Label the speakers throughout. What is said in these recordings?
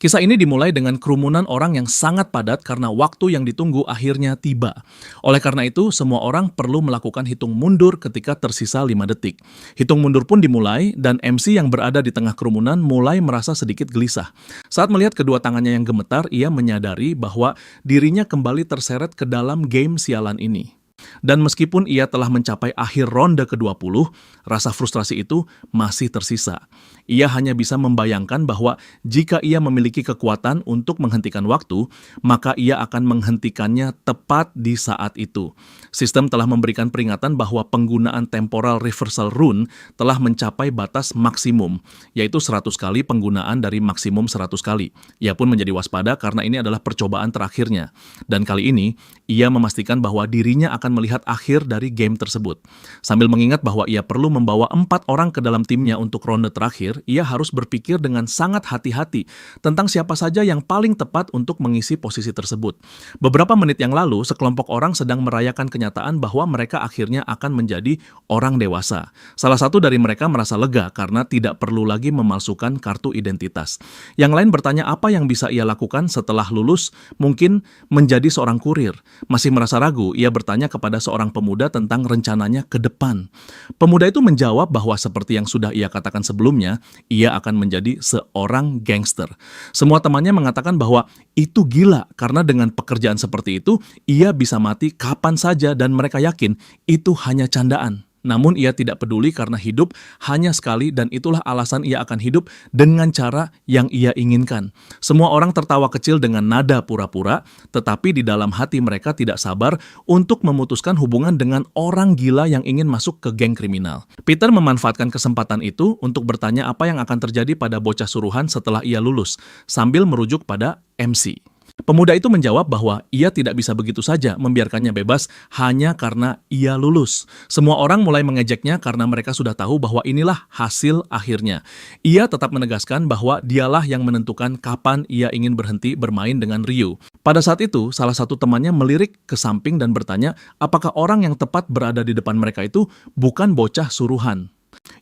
Speaker 1: Kisah ini dimulai dengan kerumunan orang yang sangat padat karena waktu yang ditunggu akhirnya tiba. Oleh karena itu, semua orang perlu melakukan hitung mundur ketika tersisa 5 detik. Hitung mundur pun dimulai dan MC yang berada di tengah kerumunan mulai merasa sedikit gelisah. Saat melihat kedua tangannya yang gemetar, ia menyadari bahwa dirinya kembali terseret ke dalam game sialan ini. Dan meskipun ia telah mencapai akhir ronde ke-20, rasa frustrasi itu masih tersisa. Ia hanya bisa membayangkan bahwa jika ia memiliki kekuatan untuk menghentikan waktu, maka ia akan menghentikannya tepat di saat itu. Sistem telah memberikan peringatan bahwa penggunaan temporal reversal rune telah mencapai batas maksimum, yaitu 100 kali penggunaan dari maksimum 100 kali. Ia pun menjadi waspada karena ini adalah percobaan terakhirnya. Dan kali ini, ia memastikan bahwa dirinya akan melihat akhir dari game tersebut. Sambil mengingat bahwa ia perlu membawa 4 orang ke dalam timnya untuk ronde terakhir, ia harus berpikir dengan sangat hati-hati tentang siapa saja yang paling tepat untuk mengisi posisi tersebut. Beberapa menit yang lalu, sekelompok orang sedang merayakan kenyataan bahwa mereka akhirnya akan menjadi orang dewasa. Salah satu dari mereka merasa lega karena tidak perlu lagi memalsukan kartu identitas. Yang lain bertanya apa yang bisa ia lakukan setelah lulus, mungkin menjadi seorang kurir. Masih merasa ragu, ia bertanya kepada seorang pemuda tentang rencananya ke depan. Pemuda itu menjawab bahwa seperti yang sudah ia katakan sebelumnya, ia akan menjadi seorang gangster. Semua temannya mengatakan bahwa itu gila karena dengan pekerjaan seperti itu, ia bisa mati kapan saja dan mereka yakin itu hanya candaan. Namun ia tidak peduli karena hidup hanya sekali dan itulah alasan ia akan hidup dengan cara yang ia inginkan. Semua orang tertawa kecil dengan nada pura-pura, tetapi di dalam hati mereka tidak sabar untuk memutuskan hubungan dengan orang gila yang ingin masuk ke geng kriminal. Peter memanfaatkan kesempatan itu untuk bertanya apa yang akan terjadi pada bocah suruhan setelah ia lulus, sambil merujuk pada MC. Pemuda itu menjawab bahwa ia tidak bisa begitu saja membiarkannya bebas hanya karena ia lulus. Semua orang mulai mengejeknya karena mereka sudah tahu bahwa inilah hasil akhirnya. Ia tetap menegaskan bahwa dialah yang menentukan kapan ia ingin berhenti bermain dengan Ryu. Pada saat itu, salah satu temannya melirik ke samping dan bertanya apakah orang yang tepat berada di depan mereka itu bukan bocah suruhan.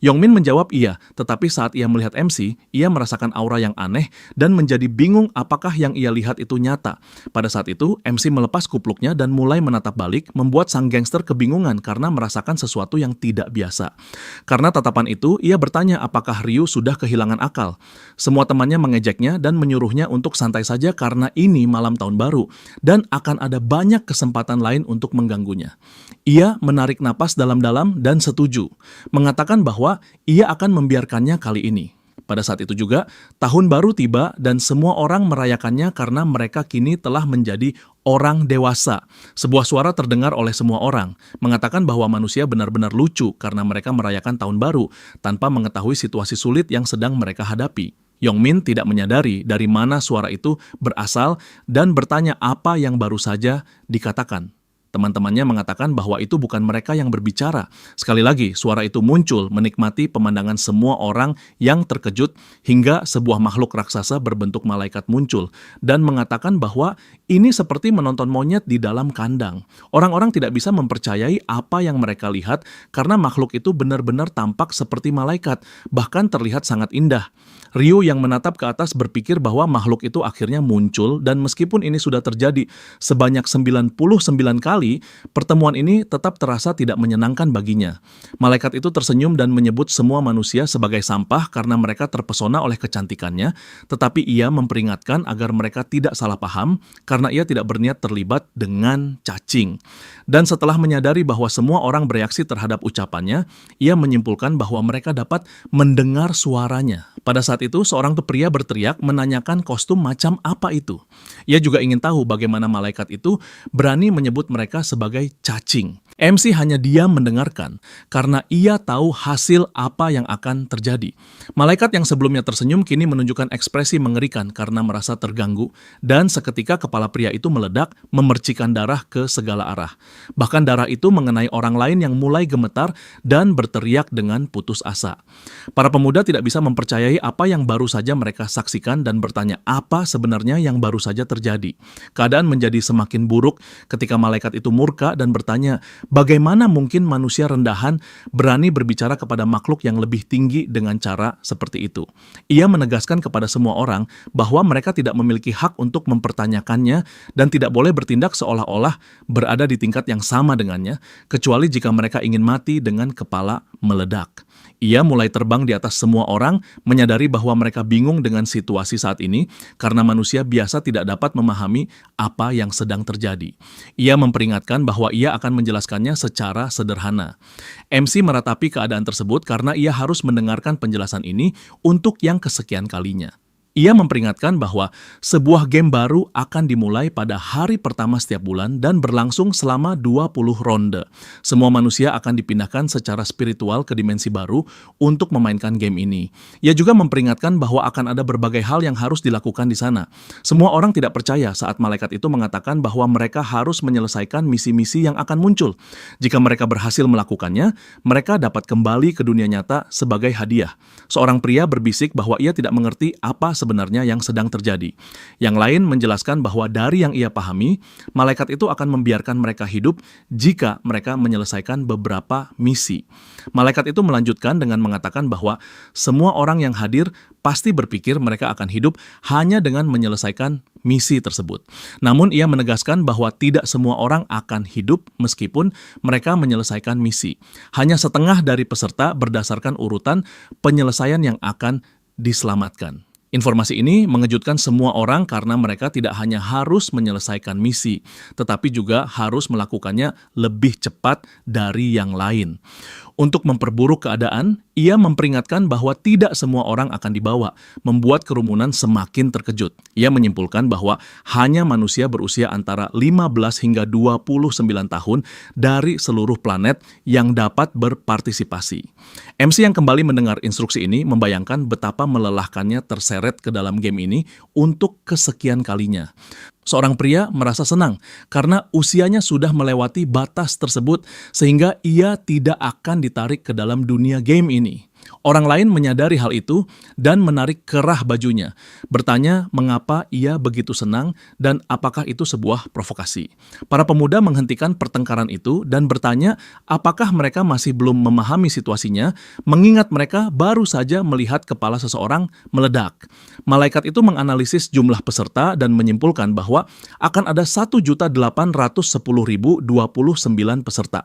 Speaker 1: Yongmin menjawab iya, tetapi saat ia melihat MC, ia merasakan aura yang aneh dan menjadi bingung apakah yang ia lihat itu nyata. Pada saat itu, MC melepas kupluknya dan mulai menatap balik, membuat sang gangster kebingungan karena merasakan sesuatu yang tidak biasa. Karena tatapan itu, ia bertanya apakah Ryu sudah kehilangan akal. Semua temannya mengejeknya dan menyuruhnya untuk santai saja karena ini malam tahun baru dan akan ada banyak kesempatan lain untuk mengganggunya. Ia menarik napas dalam-dalam dan setuju, mengatakan bahwa ia akan membiarkannya kali ini. Pada saat itu juga, tahun baru tiba dan semua orang merayakannya karena mereka kini telah menjadi orang dewasa. Sebuah suara terdengar oleh semua orang, mengatakan bahwa manusia benar-benar lucu karena mereka merayakan tahun baru tanpa mengetahui situasi sulit yang sedang mereka hadapi. Yongmin tidak menyadari dari mana suara itu berasal dan bertanya apa yang baru saja dikatakan. Teman-temannya mengatakan bahwa itu bukan mereka yang berbicara. Sekali lagi, suara itu muncul menikmati pemandangan semua orang yang terkejut hingga sebuah makhluk raksasa berbentuk malaikat muncul dan mengatakan bahwa ini seperti menonton monyet di dalam kandang. Orang-orang tidak bisa mempercayai apa yang mereka lihat karena makhluk itu benar-benar tampak seperti malaikat, bahkan terlihat sangat indah. Ryu yang menatap ke atas berpikir bahwa makhluk itu akhirnya muncul dan meskipun ini sudah terjadi sebanyak 99 kali, pertemuan ini tetap terasa tidak menyenangkan baginya. Malaikat itu tersenyum dan menyebut semua manusia sebagai sampah karena mereka terpesona oleh kecantikannya, tetapi ia memperingatkan agar mereka tidak salah paham karena ia tidak berniat terlibat dengan cacing. Dan setelah menyadari bahwa semua orang bereaksi terhadap ucapannya, ia menyimpulkan bahwa mereka dapat mendengar suaranya. Pada saat itu, seorang pria berteriak menanyakan kostum macam apa itu. Ia juga ingin tahu bagaimana malaikat itu berani menyebut mereka sebagai cacing. MC hanya diam mendengarkan karena ia tahu hasil apa yang akan terjadi. Malaikat yang sebelumnya tersenyum kini menunjukkan ekspresi mengerikan karena merasa terganggu dan seketika kepala pria itu meledak memercikan darah ke segala arah. Bahkan darah itu mengenai orang lain yang mulai gemetar dan berteriak dengan putus asa. Para pemuda tidak bisa mempercayai apa yang baru saja mereka saksikan dan bertanya apa sebenarnya yang baru saja terjadi. Keadaan menjadi semakin buruk ketika malaikat itu murka dan bertanya, Bagaimana mungkin manusia rendahan berani berbicara kepada makhluk yang lebih tinggi dengan cara seperti itu? Ia menegaskan kepada semua orang bahwa mereka tidak memiliki hak untuk mempertanyakannya dan tidak boleh bertindak seolah-olah berada di tingkat yang sama dengannya, kecuali jika mereka ingin mati dengan kepala meledak. Ia mulai terbang di atas semua orang, menyadari bahwa mereka bingung dengan situasi saat ini karena manusia biasa tidak dapat memahami apa yang sedang terjadi. Ia memperingatkan bahwa ia akan menjelaskannya secara sederhana. MC meratapi keadaan tersebut karena ia harus mendengarkan penjelasan ini untuk yang kesekian kalinya. Ia memperingatkan bahwa sebuah game baru akan dimulai pada hari pertama setiap bulan dan berlangsung selama 20 ronde. Semua manusia akan dipindahkan secara spiritual ke dimensi baru untuk memainkan game ini. Ia juga memperingatkan bahwa akan ada berbagai hal yang harus dilakukan di sana. Semua orang tidak percaya saat malaikat itu mengatakan bahwa mereka harus menyelesaikan misi-misi yang akan muncul. Jika mereka berhasil melakukannya, mereka dapat kembali ke dunia nyata sebagai hadiah. Seorang pria berbisik bahwa ia tidak mengerti apa sebenarnya yang sedang terjadi. Yang lain menjelaskan bahwa dari yang ia pahami, malaikat itu akan membiarkan mereka hidup jika mereka menyelesaikan beberapa misi. Malaikat itu melanjutkan dengan mengatakan bahwa semua orang yang hadir pasti berpikir mereka akan hidup hanya dengan menyelesaikan misi tersebut. Namun ia menegaskan bahwa tidak semua orang akan hidup meskipun mereka menyelesaikan misi. Hanya setengah dari peserta berdasarkan urutan penyelesaian yang akan diselamatkan. Informasi ini mengejutkan semua orang karena mereka tidak hanya harus menyelesaikan misi, tetapi juga harus melakukannya lebih cepat dari yang lain. Untuk memperburuk keadaan, ia memperingatkan bahwa tidak semua orang akan dibawa, membuat kerumunan semakin terkejut. Ia menyimpulkan bahwa hanya manusia berusia antara 15 hingga 29 tahun dari seluruh planet yang dapat berpartisipasi. MC yang kembali mendengar instruksi ini membayangkan betapa melelahkannya terseret ke dalam game ini untuk kesekian kalinya. Seorang pria merasa senang karena usianya sudah melewati batas tersebut sehingga ia tidak akan ditarik ke dalam dunia game ini. Orang lain menyadari hal itu dan menarik kerah bajunya, bertanya mengapa ia begitu senang dan apakah itu sebuah provokasi. Para pemuda menghentikan pertengkaran itu dan bertanya apakah mereka masih belum memahami situasinya, mengingat mereka baru saja melihat kepala seseorang meledak. Malaikat itu menganalisis jumlah peserta dan menyimpulkan bahwa akan ada 1.810.029 peserta.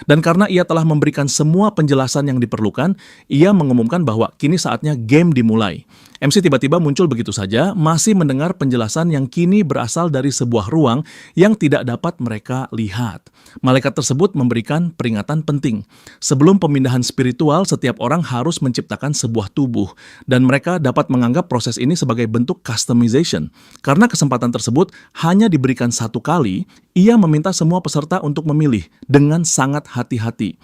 Speaker 1: Dan karena ia telah memberikan semua penjelasan yang diperlukan, ia mengumumkan bahwa kini saatnya game dimulai. MC tiba-tiba muncul begitu saja, masih mendengar penjelasan yang kini berasal dari sebuah ruang yang tidak dapat mereka lihat. Malaikat tersebut memberikan peringatan penting. Sebelum pemindahan spiritual, setiap orang harus menciptakan sebuah tubuh, dan mereka dapat menganggap proses ini sebagai bentuk customization. Karena kesempatan tersebut hanya diberikan satu kali, ia meminta semua peserta untuk memilih dengan sangat hati-hati.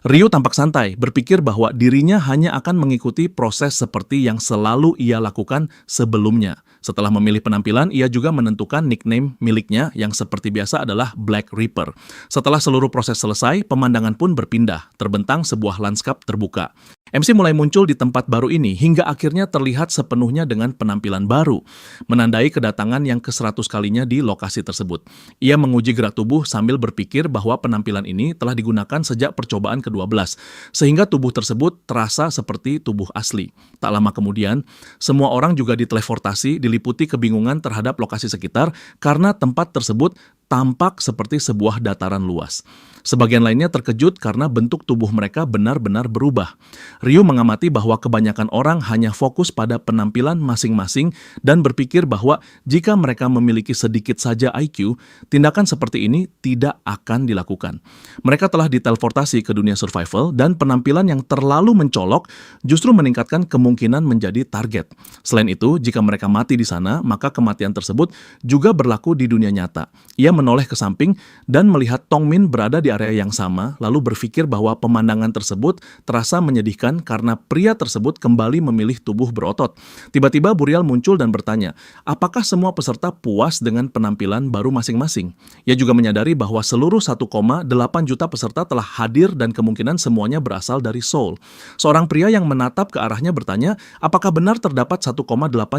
Speaker 1: Ryu tampak santai, berpikir bahwa dirinya hanya akan mengikuti proses seperti yang selalu ia lakukan sebelumnya. Setelah memilih penampilan, ia juga menentukan nickname miliknya yang seperti biasa adalah Black Reaper. Setelah seluruh proses selesai, pemandangan pun berpindah, terbentang sebuah lanskap terbuka. MC mulai muncul di tempat baru ini hingga akhirnya terlihat sepenuhnya dengan penampilan baru, menandai kedatangan yang ke-100 kalinya di lokasi tersebut. Ia menguji gerak tubuh sambil berpikir bahwa penampilan ini telah digunakan sejak percobaan ke-12, sehingga tubuh tersebut terasa seperti tubuh asli. Tak lama kemudian, semua orang juga diteleportasi, diliputi kebingungan terhadap lokasi sekitar karena tempat tersebut tampak seperti sebuah dataran luas. Sebagian lainnya terkejut karena bentuk tubuh mereka benar-benar berubah. Ryu mengamati bahwa kebanyakan orang hanya fokus pada penampilan masing-masing dan berpikir bahwa jika mereka memiliki sedikit saja IQ, tindakan seperti ini tidak akan dilakukan. Mereka telah diteleportasi ke dunia survival dan penampilan yang terlalu mencolok justru meningkatkan kemungkinan menjadi target. Selain itu, jika mereka mati di sana, maka kematian tersebut juga berlaku di dunia nyata. Ia menoleh ke samping dan melihat Tongmin berada di area yang sama, lalu berpikir bahwa pemandangan tersebut terasa menyedihkan karena pria tersebut kembali memilih tubuh berotot. Tiba-tiba Burial muncul dan bertanya, apakah semua peserta puas dengan penampilan baru masing-masing? Ia juga menyadari bahwa seluruh 1,8 juta peserta telah hadir dan kemungkinan semuanya berasal dari Seoul. Seorang pria yang menatap ke arahnya bertanya, apakah benar terdapat 1,8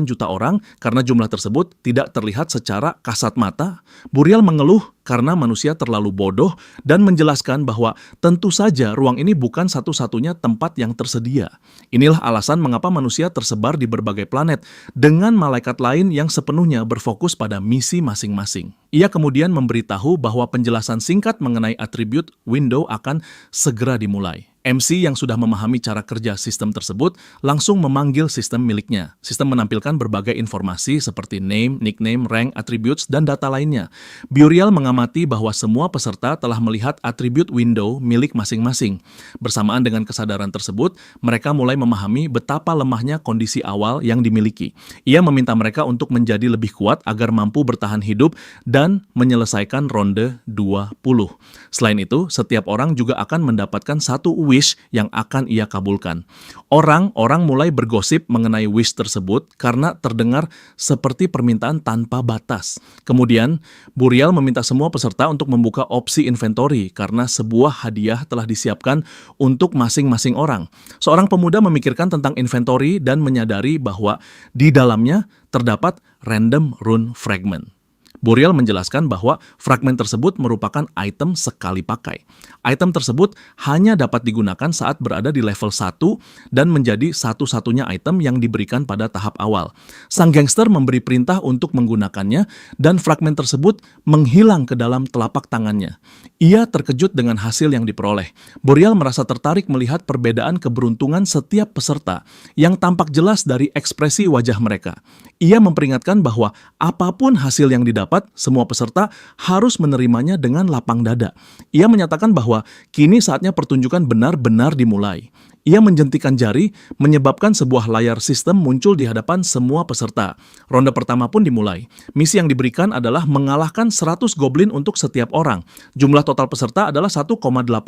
Speaker 1: juta orang karena jumlah tersebut tidak terlihat secara kasat mata? Burial mengeluh karena manusia terlalu bodoh dan menjelaskan bahwa tentu saja ruang ini bukan satu-satunya tempat yang tersedia. Inilah alasan mengapa manusia tersebar di berbagai planet dengan malaikat lain yang sepenuhnya berfokus pada misi masing-masing. Ia kemudian memberitahu bahwa penjelasan singkat mengenai atribut window akan segera dimulai. MC yang sudah memahami cara kerja sistem tersebut langsung memanggil sistem miliknya. Sistem menampilkan berbagai informasi seperti name, nickname, rank, attributes, dan data lainnya. Burial mengamati bahwa semua peserta telah melihat atribut window milik masing-masing. Bersamaan dengan kesadaran tersebut, mereka mulai memahami betapa lemahnya kondisi awal yang dimiliki. Ia meminta mereka untuk menjadi lebih kuat agar mampu bertahan hidup dan menyelesaikan ronde 20. Selain itu, setiap orang juga akan mendapatkan satu wish yang akan ia kabulkan. Orang mulai bergosip mengenai wish tersebut karena terdengar seperti permintaan tanpa batas. Kemudian, Burial meminta semua peserta untuk membuka opsi inventory karena sebuah hadiah telah disiapkan untuk masing-masing orang. Seorang pemuda memikirkan tentang inventory dan menyadari bahwa di dalamnya terdapat random rune fragment. Burial menjelaskan bahwa fragmen tersebut merupakan item sekali pakai. Item tersebut hanya dapat digunakan saat berada di level 1 dan menjadi satu-satunya item yang diberikan pada tahap awal. Sang gangster memberi perintah untuk menggunakannya dan fragmen tersebut menghilang ke dalam telapak tangannya. Ia terkejut dengan hasil yang diperoleh. Burial merasa tertarik melihat perbedaan keberuntungan setiap peserta yang tampak jelas dari ekspresi wajah mereka. Ia memperingatkan bahwa apapun hasil yang didapat, semua peserta harus menerimanya dengan lapang dada. Ia menyatakan bahwa kini saatnya pertunjukan benar-benar dimulai. Ia menjentikan jari, menyebabkan sebuah layar sistem muncul di hadapan semua peserta. Ronde pertama pun dimulai. Misi yang diberikan adalah mengalahkan 100 goblin untuk setiap orang. Jumlah total peserta adalah 1,8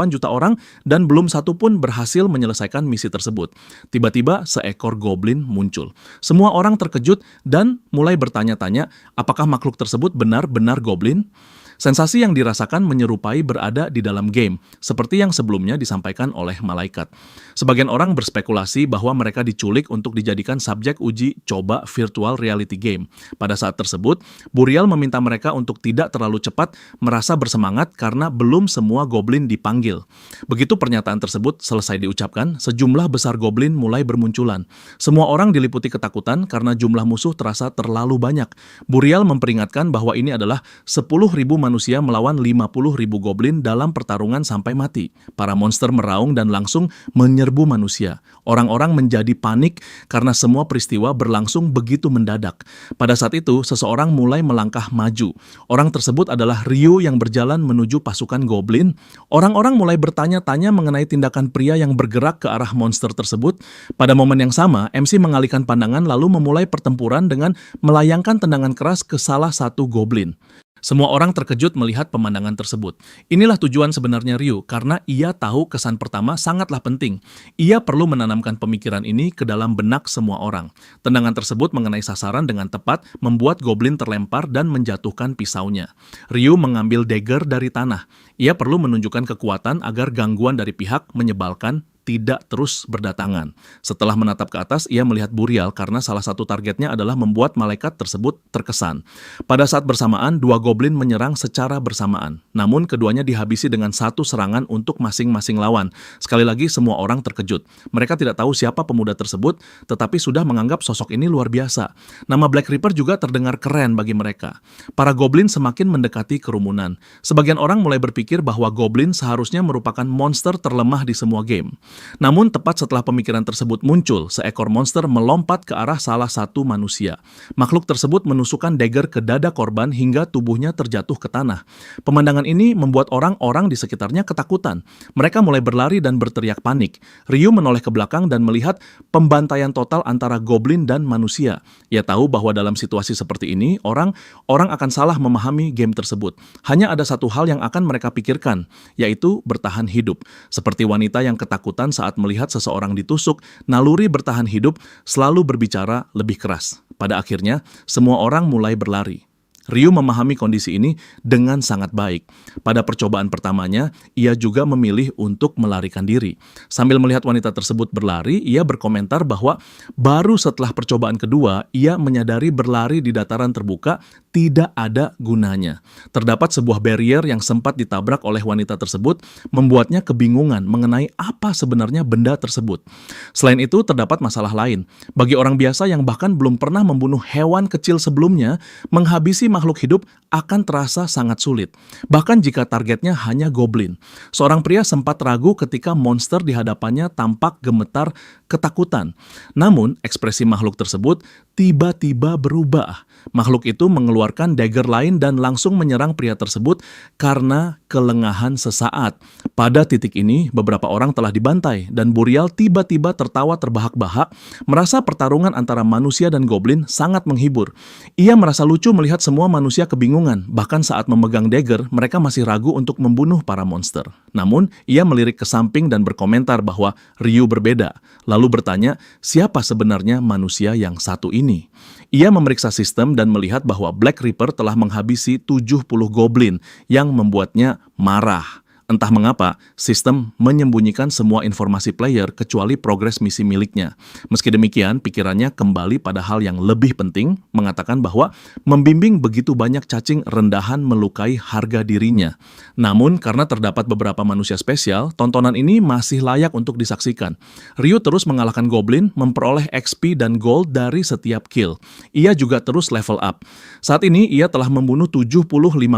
Speaker 1: juta orang dan belum satu pun berhasil menyelesaikan misi tersebut. Tiba-tiba seekor goblin muncul. Semua orang terkejut dan mulai bertanya-tanya apakah makhluk tersebut benar-benar goblin? Sensasi yang dirasakan menyerupai berada di dalam game, seperti yang sebelumnya disampaikan oleh malaikat. Sebagian orang berspekulasi bahwa mereka diculik untuk dijadikan subjek uji coba virtual reality game. Pada saat tersebut, Burial meminta mereka untuk tidak terlalu cepat merasa bersemangat karena belum semua goblin dipanggil. Begitu pernyataan tersebut selesai diucapkan, sejumlah besar goblin mulai bermunculan. Semua orang diliputi ketakutan karena jumlah musuh terasa terlalu banyak. Burial memperingatkan bahwa ini adalah 10.000 manusia melawan 50.000 goblin dalam pertarungan sampai mati. Para monster meraung dan langsung menyerbu manusia. Orang-orang menjadi panik karena semua peristiwa berlangsung begitu mendadak. Pada saat itu, seseorang mulai melangkah maju. Orang tersebut adalah Ryu yang berjalan menuju pasukan goblin. Orang-orang mulai bertanya-tanya mengenai tindakan pria yang bergerak ke arah monster tersebut. Pada momen yang sama, MC mengalihkan pandangan lalu memulai pertempuran dengan melayangkan tendangan keras ke salah satu goblin. Semua orang terkejut melihat pemandangan tersebut. Inilah tujuan sebenarnya Ryu, karena ia tahu kesan pertama sangatlah penting. Ia perlu menanamkan pemikiran ini ke dalam benak semua orang. Tendangan tersebut mengenai sasaran dengan tepat, membuat goblin terlempar dan menjatuhkan pisaunya. Ryu mengambil dagger dari tanah. Ia perlu menunjukkan kekuatan agar gangguan dari pihak menyebalkan tidak terus berdatangan. Setelah menatap ke atas, ia melihat Burial karena salah satu targetnya adalah membuat malaikat tersebut terkesan. Pada saat bersamaan, dua goblin menyerang secara bersamaan. Namun, keduanya dihabisi dengan satu serangan untuk masing-masing lawan. Sekali lagi, semua orang terkejut. Mereka tidak tahu siapa pemuda tersebut, tetapi sudah menganggap sosok ini luar biasa. Nama Black Reaper juga terdengar keren bagi mereka. Para goblin semakin mendekati kerumunan. Sebagian orang mulai berpikir bahwa goblin seharusnya merupakan monster terlemah di semua game. Namun tepat setelah pemikiran tersebut muncul, seekor monster melompat ke arah salah satu manusia. Makhluk tersebut menusukkan dagger ke dada korban hingga tubuhnya terjatuh ke tanah. Pemandangan ini membuat orang-orang di sekitarnya ketakutan. Mereka mulai berlari dan berteriak panik. Ryu menoleh ke belakang dan melihat pembantaian total antara goblin dan manusia. Ia tahu bahwa dalam situasi seperti ini, orang akan salah memahami game tersebut. Hanya ada satu hal yang akan mereka pikirkan, yaitu bertahan hidup. Seperti wanita yang ketakutan saat melihat seseorang ditusuk, naluri bertahan hidup selalu berbicara lebih keras. Pada akhirnya, semua orang mulai berlari. Ryu memahami kondisi ini dengan sangat baik. Pada percobaan pertamanya, ia juga memilih untuk melarikan diri. Sambil melihat wanita tersebut berlari, ia berkomentar bahwa baru setelah percobaan kedua, ia menyadari berlari di dataran terbuka tidak ada gunanya. Terdapat sebuah barrier yang sempat ditabrak oleh wanita tersebut, membuatnya kebingungan mengenai apa sebenarnya benda tersebut. Selain itu, terdapat masalah lain. Bagi orang biasa yang bahkan belum pernah membunuh hewan kecil sebelumnya, menghabisi makhluk hidup akan terasa sangat sulit. Bahkan jika targetnya hanya goblin. Seorang pria sempat ragu ketika monster di hadapannya tampak gemetar ketakutan. Namun, ekspresi makhluk tersebut tiba-tiba berubah. Makhluk itu mengeluarkan dagger lain dan langsung menyerang pria tersebut karena kelengahan sesaat. Pada titik ini, beberapa orang telah dibantai dan Burial tiba-tiba tertawa terbahak-bahak, merasa pertarungan antara manusia dan goblin sangat menghibur. Ia merasa lucu melihat semua manusia kebingungan, bahkan saat memegang dagger, mereka masih ragu untuk membunuh para monster. Namun, ia melirik ke samping dan berkomentar bahwa Ryu berbeda, lalu bertanya siapa sebenarnya manusia yang satu ini. Ia memeriksa sistem dan melihat bahwa Black Reaper telah menghabisi 70 goblin yang membuatnya marah. Entah mengapa, sistem menyembunyikan semua informasi player kecuali progres misi miliknya. Meski demikian, pikirannya kembali pada hal yang lebih penting, mengatakan bahwa membimbing begitu banyak cacing rendahan melukai harga dirinya. Namun, karena terdapat beberapa manusia spesial, tontonan ini masih layak untuk disaksikan. Ryu terus mengalahkan goblin, memperoleh XP dan gold dari setiap kill. Ia juga terus level up. Saat ini, ia telah membunuh 75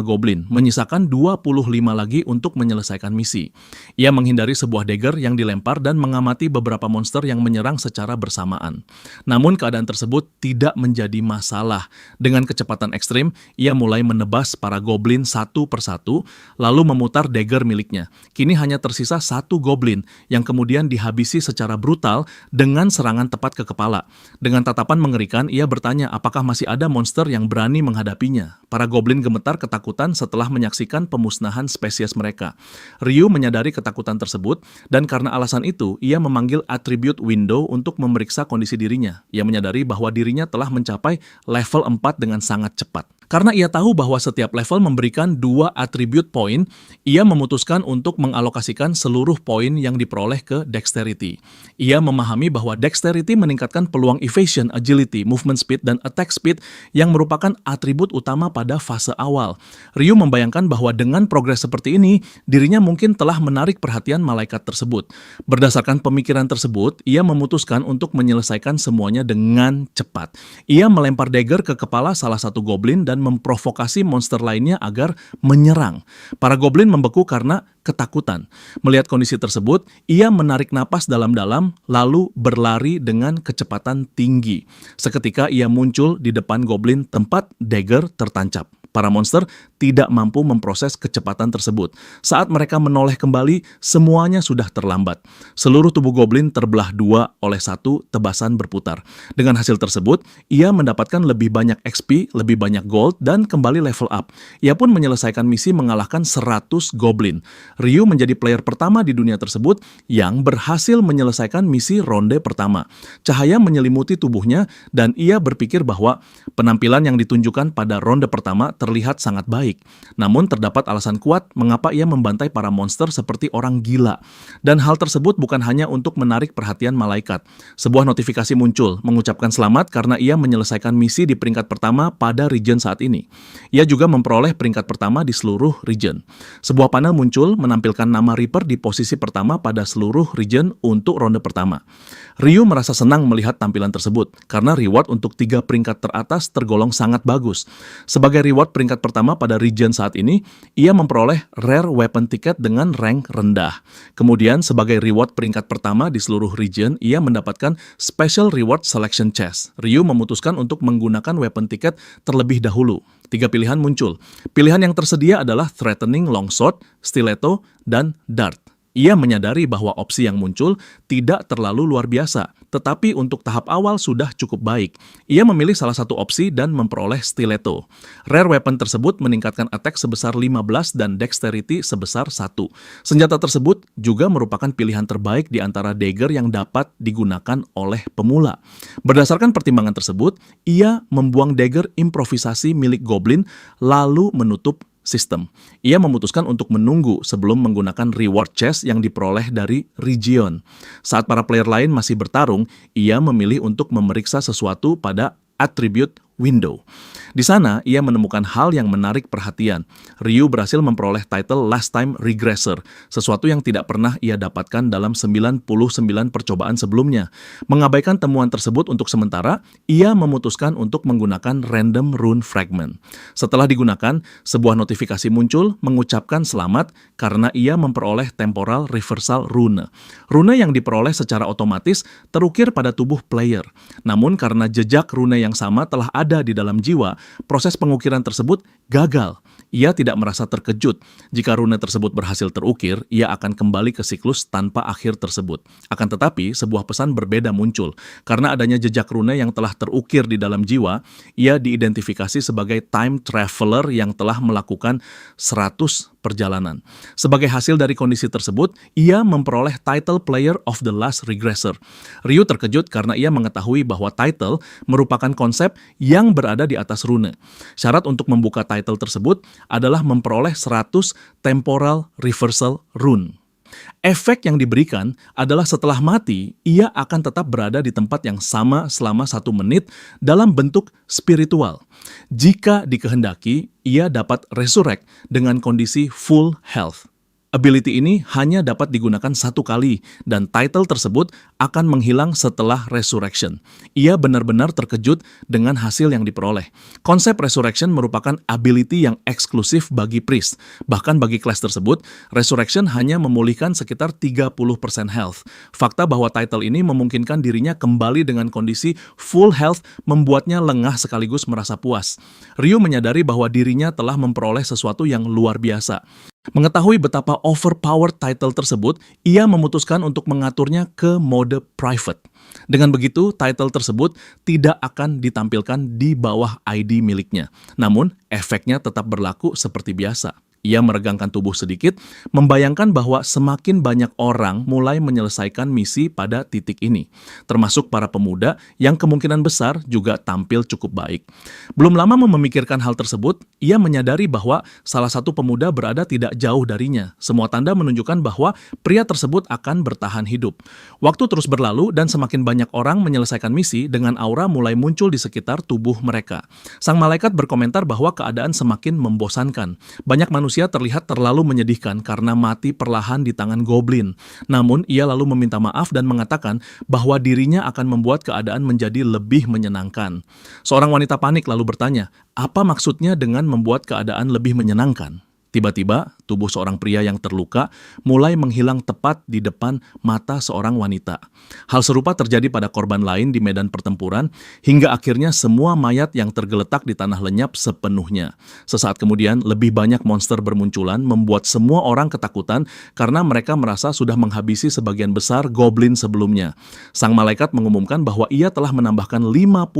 Speaker 1: goblin, menyisakan 25 lagi untuk menyelesaikan misi. Ia menghindari sebuah dagger yang dilempar dan mengamati beberapa monster yang menyerang secara bersamaan. Namun keadaan tersebut tidak menjadi masalah. Dengan kecepatan ekstrim, ia mulai menebas para goblin satu persatu, lalu memutar dagger miliknya. Kini hanya tersisa satu goblin yang kemudian dihabisi secara brutal dengan serangan tepat ke kepala. Dengan tatapan mengerikan, ia bertanya apakah masih ada monster yang berani menghadapinya. Para goblin gemetar ketakutan setelah menyaksikan pemusnahan spesies mereka. Ryu menyadari ketakutan tersebut, dan karena alasan itu, ia memanggil Attribute Window untuk memeriksa kondisi dirinya. Ia menyadari bahwa dirinya telah mencapai level 4 dengan sangat cepat. Karena ia tahu bahwa setiap level memberikan 2 attribute point, ia memutuskan untuk mengalokasikan seluruh poin yang diperoleh ke Dexterity. Ia memahami bahwa Dexterity meningkatkan peluang evasion, agility, movement speed, dan attack speed yang merupakan atribut utama pada fase awal. Ryu membayangkan bahwa dengan progres seperti ini, dirinya mungkin telah menarik perhatian malaikat tersebut. Berdasarkan pemikiran tersebut, ia memutuskan untuk menyelesaikan semuanya dengan cepat. Ia melempar dagger ke kepala salah satu goblin dan memprovokasi monster lainnya agar menyerang. Para goblin membeku karena ketakutan. Melihat kondisi tersebut, ia menarik napas dalam-dalam lalu berlari dengan kecepatan tinggi. Seketika ia muncul di depan goblin tempat dagger tertancap. Para monster tidak mampu memproses kecepatan tersebut. Saat mereka menoleh kembali, semuanya sudah terlambat. Seluruh tubuh goblin terbelah dua oleh satu tebasan berputar. Dengan hasil tersebut, ia mendapatkan lebih banyak XP, lebih banyak gold, dan kembali level up. Ia pun menyelesaikan misi mengalahkan 100 goblin. Ryu menjadi player pertama di dunia tersebut yang berhasil menyelesaikan misi ronde pertama. Cahaya menyelimuti tubuhnya, dan ia berpikir bahwa penampilan yang ditunjukkan pada ronde pertama terlihat sangat baik. Namun terdapat alasan kuat mengapa ia membantai para monster seperti orang gila. Dan hal tersebut bukan hanya untuk menarik perhatian malaikat. Sebuah notifikasi muncul mengucapkan selamat karena ia menyelesaikan misi di peringkat pertama pada region saat ini. Ia juga memperoleh peringkat pertama di seluruh region. Sebuah panel muncul menampilkan nama Reaper di posisi pertama pada seluruh region untuk ronde pertama. Ryu merasa senang melihat tampilan tersebut karena reward untuk 3 peringkat teratas tergolong sangat bagus. Sebagai reward peringkat pertama pada region saat ini, ia memperoleh rare weapon ticket dengan rank rendah. Kemudian sebagai reward peringkat pertama di seluruh region, ia mendapatkan special reward selection chest. Ryu memutuskan untuk menggunakan weapon ticket terlebih dahulu. 3 pilihan muncul. Pilihan yang tersedia adalah threatening longsword, stiletto, dan dart. Ia menyadari bahwa opsi yang muncul tidak terlalu luar biasa, tetapi untuk tahap awal sudah cukup baik. Ia memilih salah satu opsi dan memperoleh stiletto. Rare weapon tersebut meningkatkan attack sebesar 15 dan dexterity sebesar 1. Senjata tersebut juga merupakan pilihan terbaik di antara dagger yang dapat digunakan oleh pemula. Berdasarkan pertimbangan tersebut, ia membuang dagger improvisasi milik Goblin lalu menutup sistem. Ia memutuskan untuk menunggu sebelum menggunakan reward chest yang diperoleh dari Region. Saat para player lain masih bertarung, ia memilih untuk memeriksa sesuatu pada attribute window. Di sana, ia menemukan hal yang menarik perhatian. Ryu berhasil memperoleh title Last Time Regressor, sesuatu yang tidak pernah ia dapatkan dalam 99 percobaan sebelumnya. Mengabaikan temuan tersebut untuk sementara, ia memutuskan untuk menggunakan random rune fragment. Setelah digunakan, sebuah notifikasi muncul mengucapkan selamat karena ia memperoleh temporal reversal rune. Rune yang diperoleh secara otomatis terukir pada tubuh player. Namun karena jejak rune yang sama telah ada di dalam jiwa, proses pengukiran tersebut gagal. Ia tidak merasa terkejut. Jika rune tersebut berhasil terukir, ia akan kembali ke siklus tanpa akhir tersebut. Akan tetapi, sebuah pesan berbeda muncul. Karena adanya jejak rune yang telah terukir di dalam jiwa, ia diidentifikasi sebagai time traveler yang telah melakukan 100 perjalanan. Sebagai hasil dari kondisi tersebut, ia memperoleh title Player of the Last Regressor. Ryu terkejut karena ia mengetahui bahwa title merupakan konsep yang berada di atas rune. Syarat untuk membuka title tersebut adalah memperoleh 100 temporal reversal rune. Efek yang diberikan adalah setelah mati, ia akan tetap berada di tempat yang sama selama 1 menit dalam bentuk spiritual. Jika dikehendaki, ia dapat resurrect dengan kondisi full health. Ability ini hanya dapat digunakan 1 kali, dan title tersebut akan menghilang setelah resurrection. Ia benar-benar terkejut dengan hasil yang diperoleh. Konsep resurrection merupakan ability yang eksklusif bagi priest. Bahkan bagi kelas tersebut, resurrection hanya memulihkan sekitar 30% health. Fakta bahwa title ini memungkinkan dirinya kembali dengan kondisi full health membuatnya lengah sekaligus merasa puas. Ryu menyadari bahwa dirinya telah memperoleh sesuatu yang luar biasa. Mengetahui betapa overpowered title tersebut, ia memutuskan untuk mengaturnya ke mode private. Dengan begitu, title tersebut tidak akan ditampilkan di bawah ID miliknya. Namun, efeknya tetap berlaku seperti biasa. Ia meregangkan tubuh sedikit, membayangkan bahwa semakin banyak orang mulai menyelesaikan misi pada titik ini, termasuk para pemuda yang kemungkinan besar juga tampil cukup baik. Belum lama memikirkan hal tersebut, ia menyadari bahwa salah satu pemuda berada tidak jauh darinya. Semua tanda menunjukkan bahwa pria tersebut akan bertahan hidup. Waktu terus berlalu dan semakin banyak orang menyelesaikan misi dengan aura mulai muncul di sekitar tubuh mereka. Sang malaikat berkomentar bahwa keadaan semakin membosankan. Banyak manusia terlihat terlalu menyedihkan karena mati perlahan di tangan goblin. Namun, ia lalu meminta maaf dan mengatakan bahwa dirinya akan membuat keadaan menjadi lebih menyenangkan. Seorang wanita panik lalu bertanya, apa maksudnya dengan membuat keadaan lebih menyenangkan? Tiba-tiba, tubuh seorang pria yang terluka mulai menghilang tepat di depan mata seorang wanita. Hal serupa terjadi pada korban lain di medan pertempuran, hingga akhirnya semua mayat yang tergeletak di tanah lenyap sepenuhnya. Sesaat kemudian, lebih banyak monster bermunculan, membuat semua orang ketakutan karena mereka merasa sudah menghabisi sebagian besar goblin sebelumnya. Sang malaikat mengumumkan bahwa ia telah menambahkan 50.000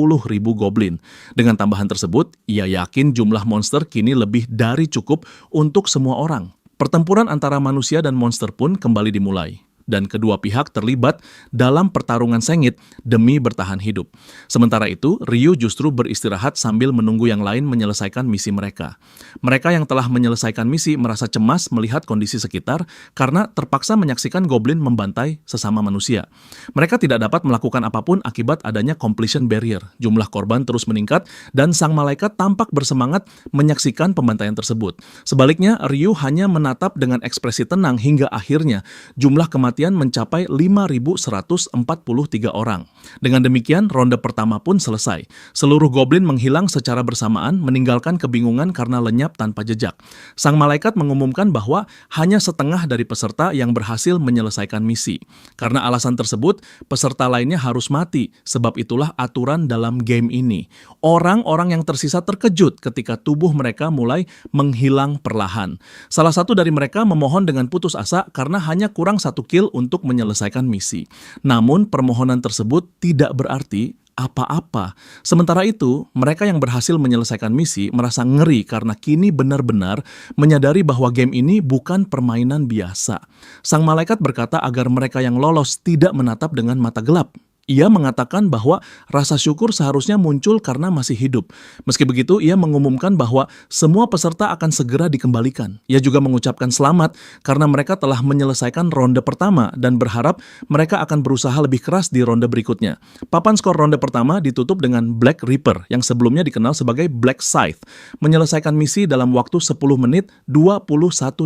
Speaker 1: goblin. Dengan tambahan tersebut, ia yakin jumlah monster kini lebih dari cukup untuk semua orang. Pertempuran antara manusia dan monster pun kembali dimulai. Dan kedua pihak terlibat dalam pertarungan sengit demi bertahan hidup. Sementara itu, Ryu justru beristirahat sambil menunggu yang lain menyelesaikan misi mereka. Mereka yang telah menyelesaikan misi merasa cemas melihat kondisi sekitar karena terpaksa menyaksikan goblin membantai sesama manusia. Mereka tidak dapat melakukan apapun akibat adanya completion barrier. Jumlah korban terus meningkat dan sang malaikat tampak bersemangat menyaksikan pembantaian tersebut. Sebaliknya, Ryu hanya menatap dengan ekspresi tenang hingga akhirnya jumlah kematian kematian mencapai 5.143 orang. Dengan demikian, ronde pertama pun selesai. Seluruh goblin menghilang secara bersamaan, meninggalkan kebingungan karena lenyap tanpa jejak. Sang malaikat mengumumkan bahwa hanya setengah dari peserta yang berhasil menyelesaikan misi. Karena alasan tersebut, peserta lainnya harus mati, sebab itulah aturan dalam game ini. Orang-orang yang tersisa terkejut ketika tubuh mereka mulai menghilang perlahan. Salah satu dari mereka memohon dengan putus asa karena hanya kurang 1 kill untuk menyelesaikan misi. Namun permohonan tersebut tidak berarti apa-apa. Sementara itu, mereka yang berhasil menyelesaikan misi merasa ngeri karena kini benar-benar menyadari bahwa game ini bukan permainan biasa. Sang malaikat berkata agar mereka yang lolos tidak menatap dengan mata gelap. Ia mengatakan bahwa rasa syukur seharusnya muncul karena masih hidup. Meski begitu, ia mengumumkan bahwa semua peserta akan segera dikembalikan. Ia juga mengucapkan selamat karena mereka telah menyelesaikan ronde pertama dan berharap mereka akan berusaha lebih keras di ronde berikutnya. Papan skor ronde pertama ditutup dengan Black Reaper yang sebelumnya dikenal sebagai Black Scythe, menyelesaikan misi dalam waktu 10 menit 21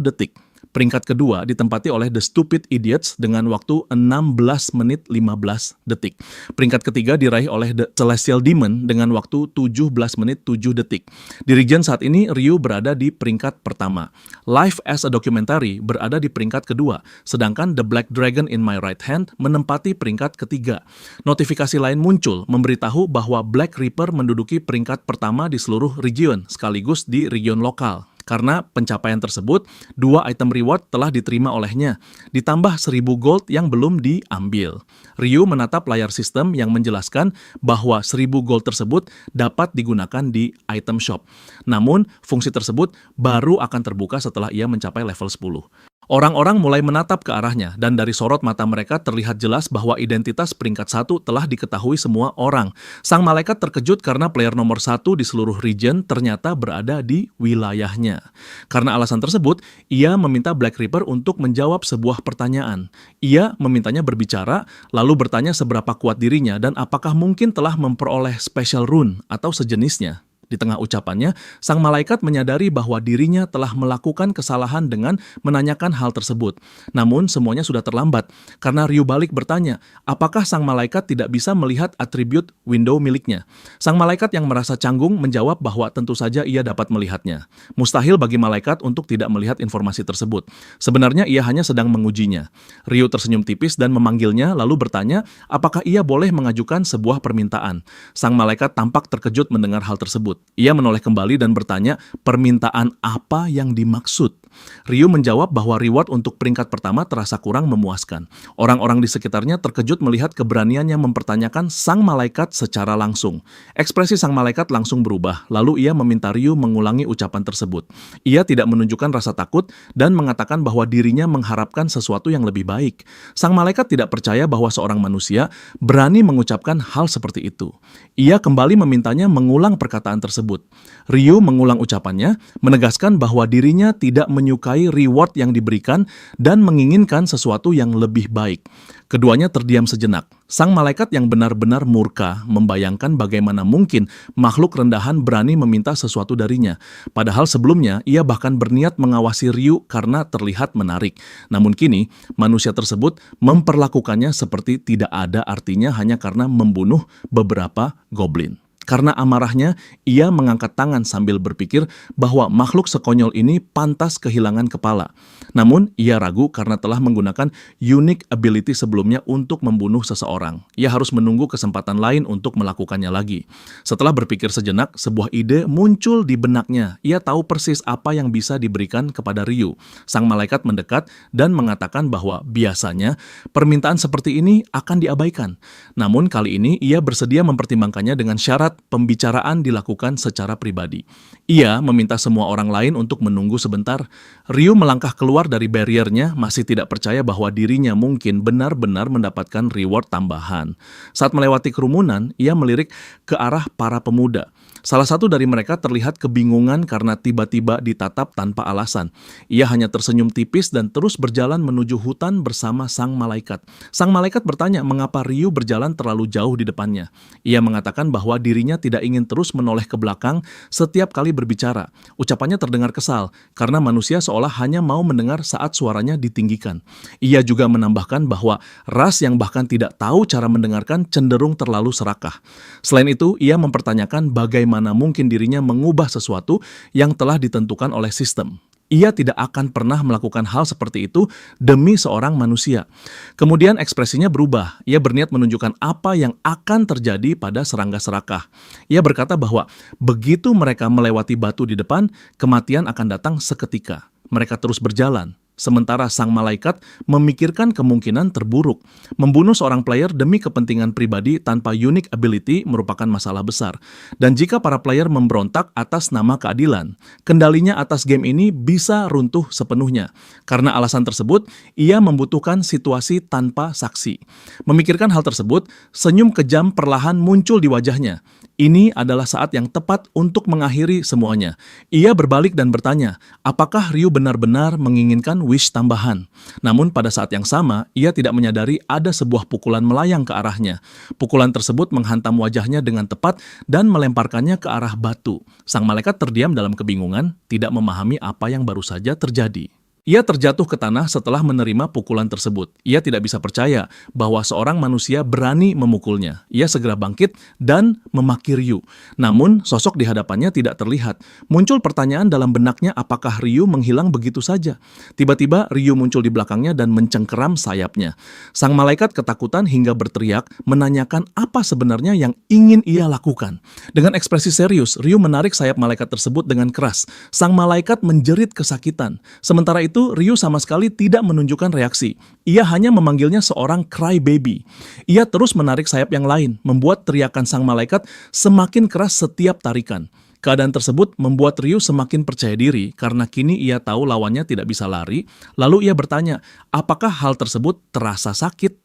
Speaker 1: detik. Peringkat kedua ditempati oleh The Stupid Idiots dengan waktu 16 menit 15 detik. Peringkat ketiga diraih oleh The Celestial Demon dengan waktu 17 menit 7 detik. Di region saat ini, Ryu berada di peringkat pertama. Life as a Documentary berada di peringkat kedua, sedangkan The Black Dragon in My Right Hand menempati peringkat ketiga. Notifikasi lain muncul memberitahu bahwa Black Reaper menduduki peringkat pertama di seluruh region, sekaligus di region lokal. Karena pencapaian tersebut, 2 item reward telah diterima olehnya, ditambah 1.000 gold yang belum diambil. Ryu menatap layar sistem yang menjelaskan bahwa 1.000 gold tersebut dapat digunakan di item shop. Namun, fungsi tersebut baru akan terbuka setelah ia mencapai level 10. Orang-orang mulai menatap ke arahnya, dan dari sorot mata mereka terlihat jelas bahwa identitas peringkat 1 telah diketahui semua orang. Sang malaikat terkejut karena player nomor 1 di seluruh region ternyata berada di wilayahnya. Karena alasan tersebut, ia meminta Black Reaper untuk menjawab sebuah pertanyaan. Ia memintanya berbicara, lalu bertanya seberapa kuat dirinya dan apakah mungkin telah memperoleh special rune atau sejenisnya. Di tengah ucapannya, sang malaikat menyadari bahwa dirinya telah melakukan kesalahan dengan menanyakan hal tersebut. Namun semuanya sudah terlambat, karena Ryu balik bertanya, apakah sang malaikat tidak bisa melihat atribut window miliknya? Sang malaikat yang merasa canggung menjawab bahwa tentu saja ia dapat melihatnya. Mustahil bagi malaikat untuk tidak melihat informasi tersebut. Sebenarnya ia hanya sedang mengujinya. Ryu tersenyum tipis dan memanggilnya lalu bertanya, apakah ia boleh mengajukan sebuah permintaan. Sang malaikat tampak terkejut mendengar hal tersebut. Ia menoleh kembali dan bertanya, permintaan apa yang dimaksud? Ryu menjawab bahwa reward untuk peringkat pertama terasa kurang memuaskan. Orang-orang di sekitarnya terkejut melihat keberaniannya mempertanyakan sang malaikat secara langsung. Ekspresi sang malaikat langsung berubah, lalu ia meminta Ryu mengulangi ucapan tersebut. Ia tidak menunjukkan rasa takut dan mengatakan bahwa dirinya mengharapkan sesuatu yang lebih baik. Sang malaikat tidak percaya bahwa seorang manusia berani mengucapkan hal seperti itu. Ia kembali memintanya mengulang perkataan tersebut. Ryu mengulang ucapannya, menegaskan bahwa dirinya tidak menyukai reward yang diberikan dan menginginkan sesuatu yang lebih baik. Keduanya terdiam sejenak. Sang malaikat yang benar-benar murka membayangkan bagaimana mungkin makhluk rendahan berani meminta sesuatu darinya. Padahal sebelumnya ia bahkan berniat mengawasi Ryu karena terlihat menarik. Namun kini manusia tersebut memperlakukannya seperti tidak ada artinya hanya karena membunuh beberapa goblin. Karena amarahnya, ia mengangkat tangan sambil berpikir bahwa makhluk sekonyol ini pantas kehilangan kepala. Namun, ia ragu karena telah menggunakan unique ability sebelumnya untuk membunuh seseorang. Ia harus menunggu kesempatan lain untuk melakukannya lagi. Setelah berpikir sejenak, sebuah ide muncul di benaknya. Ia tahu persis apa yang bisa diberikan kepada Ryu. Sang malaikat mendekat dan mengatakan bahwa biasanya permintaan seperti ini akan diabaikan. Namun kali ini ia bersedia mempertimbangkannya dengan syarat pembicaraan dilakukan secara pribadi. Ia meminta semua orang lain untuk menunggu sebentar. Ryu melangkah keluar dari barriernya, masih tidak percaya bahwa dirinya mungkin benar-benar mendapatkan reward tambahan. Saat melewati kerumunan, ia melirik ke arah para pemuda. Salah satu dari mereka terlihat kebingungan karena tiba-tiba ditatap tanpa alasan. Ia hanya tersenyum tipis dan terus berjalan menuju hutan bersama sang malaikat. Sang malaikat bertanya mengapa Ryu berjalan terlalu jauh di depannya. Ia mengatakan bahwa dirinya tidak ingin terus menoleh ke belakang setiap kali berbicara. Ucapannya terdengar kesal, karena manusia seolah hanya mau mendengar saat suaranya ditinggikan. Ia juga menambahkan bahwa ras yang bahkan tidak tahu cara mendengarkan cenderung terlalu serakah. Selain itu, ia mempertanyakan bagaimana mungkin dirinya mengubah sesuatu yang telah ditentukan oleh sistem. Ia tidak akan pernah melakukan hal seperti itu demi seorang manusia. Kemudian ekspresinya berubah. Ia berniat menunjukkan apa yang akan terjadi pada serangga serakah. Ia berkata bahwa begitu mereka melewati batu di depan, kematian akan datang seketika. Mereka terus berjalan. Sementara sang malaikat memikirkan kemungkinan terburuk. Membunuh seorang player demi kepentingan pribadi tanpa unique ability merupakan masalah besar. Dan jika para player memberontak atas nama keadilan, kendalinya atas game ini bisa runtuh sepenuhnya. Karena alasan tersebut, ia membutuhkan situasi tanpa saksi. Memikirkan hal tersebut, senyum kejam perlahan muncul di wajahnya. Ini adalah saat yang tepat untuk mengakhiri semuanya. Ia berbalik dan bertanya, apakah Ryu benar-benar menginginkan wish tambahan? Namun pada saat yang sama, ia tidak menyadari ada sebuah pukulan melayang ke arahnya. Pukulan tersebut menghantam wajahnya dengan tepat dan melemparkannya ke arah batu. Sang malaikat terdiam dalam kebingungan, tidak memahami apa yang baru saja terjadi. Ia terjatuh ke tanah setelah menerima pukulan tersebut. Ia tidak bisa percaya bahwa seorang manusia berani memukulnya. Ia segera bangkit dan memaki Ryu. Namun, sosok di hadapannya tidak terlihat. Muncul pertanyaan dalam benaknya apakah Ryu menghilang begitu saja. Tiba-tiba Ryu muncul di belakangnya dan mencengkeram sayapnya. Sang malaikat ketakutan hingga berteriak, menanyakan apa sebenarnya yang ingin ia lakukan. Dengan ekspresi serius, Ryu menarik sayap malaikat tersebut dengan keras. Sang malaikat menjerit kesakitan. Sementara itu, Ryu sama sekali tidak menunjukkan reaksi. Ia hanya memanggilnya seorang crybaby. Ia terus menarik sayap yang lain, membuat teriakan sang malaikat semakin keras setiap tarikan. Keadaan tersebut membuat Ryu semakin percaya diri karena kini ia tahu lawannya tidak bisa lari. Lalu ia bertanya, apakah hal tersebut terasa sakit?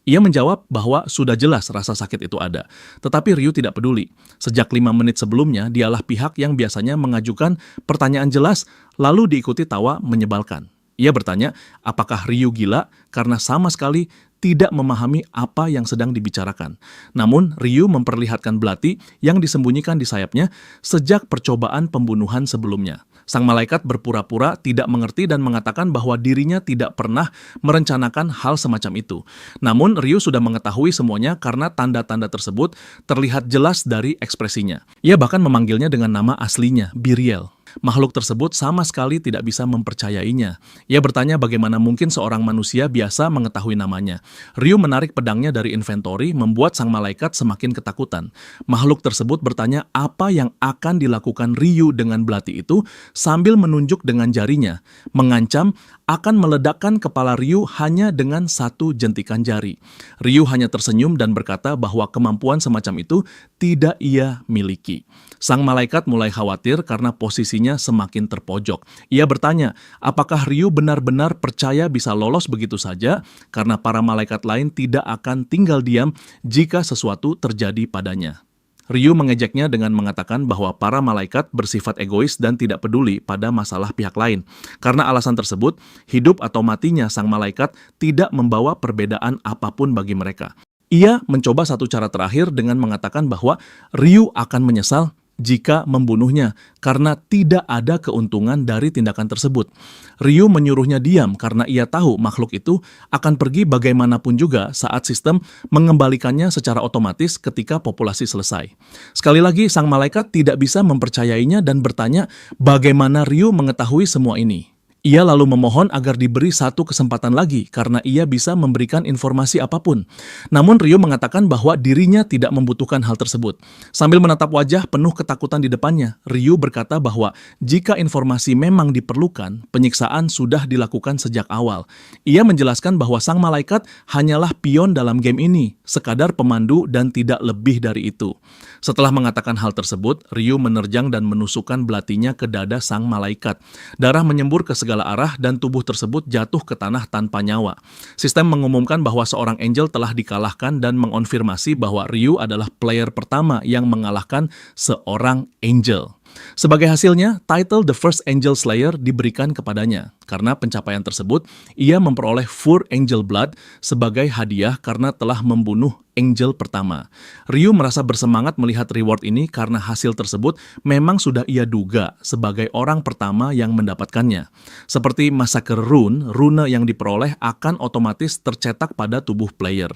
Speaker 1: Ia menjawab bahwa sudah jelas rasa sakit itu ada. Tetapi Ryu tidak peduli. Sejak 5 menit sebelumnya, dialah pihak yang biasanya mengajukan pertanyaan jelas, lalu diikuti tawa menyebalkan. Ia bertanya, apakah Ryu gila karena sama sekali tidak memahami apa yang sedang dibicarakan. Namun, Ryu memperlihatkan belati yang disembunyikan di sayapnya sejak percobaan pembunuhan sebelumnya. Sang malaikat berpura-pura tidak mengerti dan mengatakan bahwa dirinya tidak pernah merencanakan hal semacam itu. Namun, Ryu sudah mengetahui semuanya karena tanda-tanda tersebut terlihat jelas dari ekspresinya. Ia bahkan memanggilnya dengan nama aslinya, Biriel. Makhluk tersebut sama sekali tidak bisa mempercayainya. Ia bertanya bagaimana mungkin seorang manusia biasa mengetahui namanya. Ryu menarik pedangnya dari inventory, membuat sang malaikat semakin ketakutan. Makhluk tersebut bertanya apa yang akan dilakukan Ryu dengan belati itu sambil menunjuk dengan jarinya, mengancam akan meledakkan kepala Ryu hanya dengan satu jentikan jari. Ryu hanya tersenyum dan berkata bahwa kemampuan semacam itu tidak ia miliki. Sang malaikat mulai khawatir karena posisinya semakin terpojok. Ia bertanya, apakah Ryu benar-benar percaya bisa lolos begitu saja karena para malaikat lain tidak akan tinggal diam jika sesuatu terjadi padanya. Ryu mengejeknya dengan mengatakan bahwa para malaikat bersifat egois dan tidak peduli pada masalah pihak lain. Karena alasan tersebut, hidup atau matinya sang malaikat tidak membawa perbedaan apapun bagi mereka. Ia mencoba satu cara terakhir dengan mengatakan bahwa Ryu akan menyesal jika membunuhnya karena tidak ada keuntungan dari tindakan tersebut. Ryu menyuruhnya diam karena ia tahu makhluk itu akan pergi bagaimanapun juga saat sistem mengembalikannya secara otomatis ketika populasi selesai. Sekali lagi, sang malaikat tidak bisa mempercayainya dan bertanya bagaimana Ryu mengetahui semua ini. Ia lalu memohon agar diberi satu kesempatan lagi karena ia bisa memberikan informasi apapun. Namun Ryu mengatakan bahwa dirinya tidak membutuhkan hal tersebut. Sambil menatap wajah penuh ketakutan di depannya, Ryu berkata bahwa jika informasi memang diperlukan, penyiksaan sudah dilakukan sejak awal. Ia menjelaskan bahwa sang malaikat hanyalah pion dalam game ini, sekadar pemandu dan tidak lebih dari itu. Setelah mengatakan hal tersebut, Ryu menerjang dan menusukkan belatinya ke dada sang malaikat. Darah menyembur ke segala segala arah dan tubuh tersebut jatuh ke tanah tanpa nyawa. Sistem mengumumkan bahwa seorang Angel telah dikalahkan dan mengonfirmasi bahwa Ryu adalah player pertama yang mengalahkan seorang Angel. Sebagai hasilnya, title The First Angel Slayer diberikan kepadanya. Karena pencapaian tersebut, ia memperoleh Four Angel Blood sebagai hadiah karena telah membunuh Angel pertama. Ryu merasa bersemangat melihat reward ini karena hasil tersebut memang sudah ia duga sebagai orang pertama yang mendapatkannya. Seperti Massacre Rune, rune yang diperoleh akan otomatis tercetak pada tubuh player.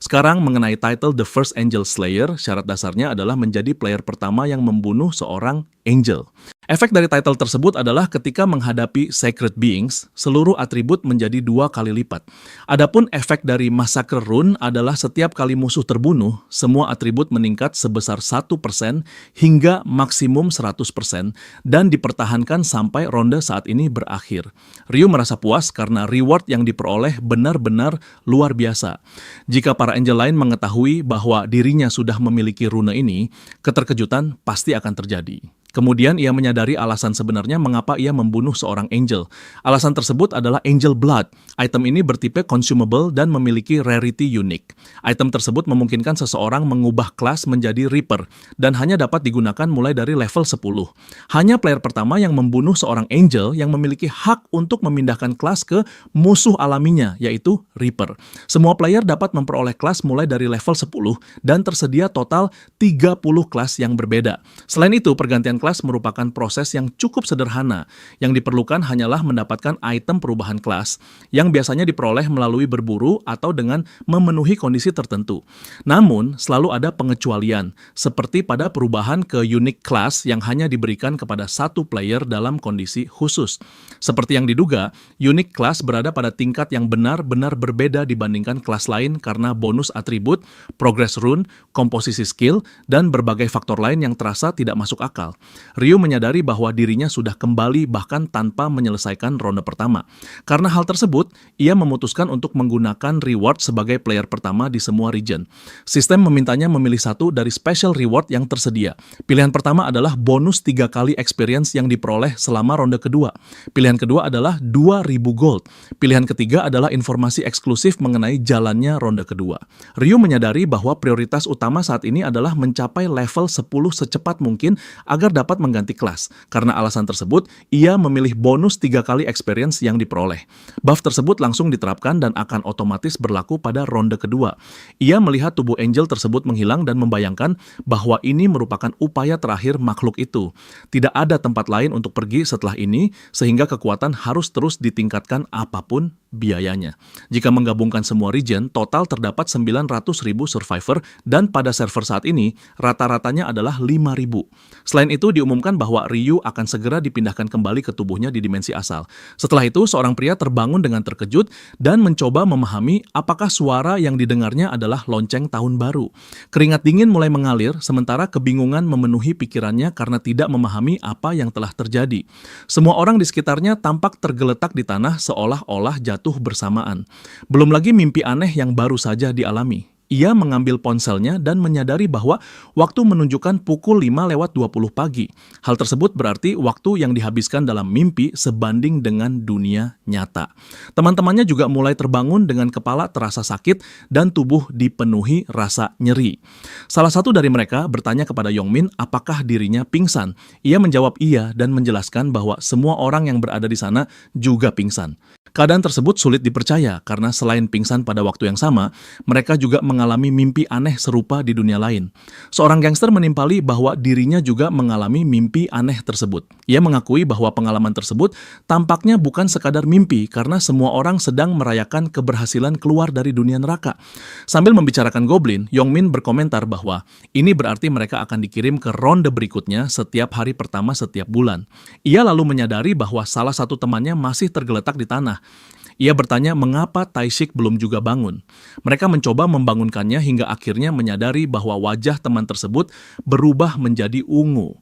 Speaker 1: Sekarang mengenai title The First Angel Slayer, syarat dasarnya adalah menjadi player pertama yang membunuh seorang Angel. Efek dari title tersebut adalah ketika menghadapi Sacred Beings, seluruh atribut menjadi 2 kali lipat. Adapun efek dari Massacre Rune adalah setiap kali musuh terbunuh, semua atribut meningkat sebesar 1% hingga maksimum 100% dan dipertahankan sampai ronde saat ini berakhir. Ryu merasa puas karena reward yang diperoleh benar-benar luar biasa. Jika para angel lain mengetahui bahwa dirinya sudah memiliki rune ini, keterkejutan pasti akan terjadi. Kemudian ia menyadari alasan sebenarnya mengapa ia membunuh seorang angel. Alasan tersebut adalah Angel Blood. Item ini bertipe consumable dan memiliki rarity unik. Item tersebut memungkinkan seseorang mengubah kelas menjadi Reaper dan hanya dapat digunakan mulai dari level 10. Hanya player pertama yang membunuh seorang angel yang memiliki hak untuk memindahkan kelas ke musuh alaminya, yaitu Reaper. Semua player dapat memperoleh kelas mulai dari level 10 dan tersedia total 30 kelas yang berbeda. Selain itu, pergantian kelas merupakan proses yang cukup sederhana. Yang diperlukan hanyalah mendapatkan item perubahan kelas yang biasanya diperoleh melalui berburu atau dengan memenuhi kondisi tertentu. Namun, selalu ada pengecualian, seperti pada perubahan ke unique class yang hanya diberikan kepada satu player dalam kondisi khusus. Seperti yang diduga, unique class berada pada tingkat yang benar-benar berbeda dibandingkan kelas lain karena bonus atribut, progress rune, komposisi skill, dan berbagai faktor lain yang terasa tidak masuk akal. Ryu menyadari bahwa dirinya sudah kembali bahkan tanpa menyelesaikan ronde pertama. Karena hal tersebut, ia memutuskan untuk menggunakan reward sebagai player pertama di semua region. Sistem memintanya memilih satu dari special reward yang tersedia. Pilihan pertama adalah bonus 3 kali experience yang diperoleh selama ronde kedua. Pilihan kedua adalah 2.000 gold. Pilihan ketiga adalah informasi eksklusif mengenai jalannya ronde kedua. Ryu menyadari bahwa prioritas utama saat ini adalah mencapai level 10 secepat mungkin agar dapat mengganti kelas. Karena alasan tersebut, ia memilih bonus 3 kali experience yang diperoleh. Buff tersebut langsung diterapkan dan akan otomatis berlaku pada ronde kedua. Ia melihat tubuh angel tersebut menghilang dan membayangkan bahwa ini merupakan upaya terakhir makhluk itu. Tidak ada tempat lain untuk pergi setelah ini, sehingga kekuatan harus terus ditingkatkan apapun biayanya. Jika menggabungkan semua region, total terdapat 900.000 survivor dan pada server saat ini, rata-ratanya adalah 5.000. Selain itu, diumumkan bahwa Ryu akan segera dipindahkan kembali ke tubuhnya di dimensi asal. Setelah itu, seorang pria terbangun dengan terkejut dan mencoba memahami apakah suara yang didengarnya adalah lonceng tahun baru. Keringat dingin mulai mengalir, sementara kebingungan memenuhi pikirannya karena tidak memahami apa yang telah terjadi. Semua orang di sekitarnya tampak tergeletak di tanah seolah-olah jatuh bersamaan. Belum lagi mimpi aneh yang baru saja dialami. Ia mengambil ponselnya dan menyadari bahwa waktu menunjukkan pukul 5:20 pagi. Hal tersebut berarti waktu yang dihabiskan dalam mimpi sebanding dengan dunia nyata. Teman-temannya juga mulai terbangun dengan kepala terasa sakit dan tubuh dipenuhi rasa nyeri. Salah satu dari mereka bertanya kepada Yongmin apakah dirinya pingsan. Ia menjawab iya dan menjelaskan bahwa semua orang yang berada di sana juga pingsan. Keadaan tersebut sulit dipercaya karena selain pingsan pada waktu yang sama, mereka juga mengalami mimpi aneh serupa di dunia lain. Seorang gangster menimpali bahwa dirinya juga mengalami mimpi aneh tersebut. Ia mengakui bahwa pengalaman tersebut tampaknya bukan sekadar mimpi karena semua orang sedang merayakan keberhasilan keluar dari dunia neraka. Sambil membicarakan Goblin, Yongmin berkomentar bahwa ini berarti mereka akan dikirim ke ronde berikutnya setiap hari pertama setiap bulan. Ia lalu menyadari bahwa salah satu temannya masih tergeletak di tanah. Ia bertanya mengapa Taishik belum juga bangun. Mereka mencoba membangunkannya hingga akhirnya menyadari bahwa wajah teman tersebut berubah menjadi ungu.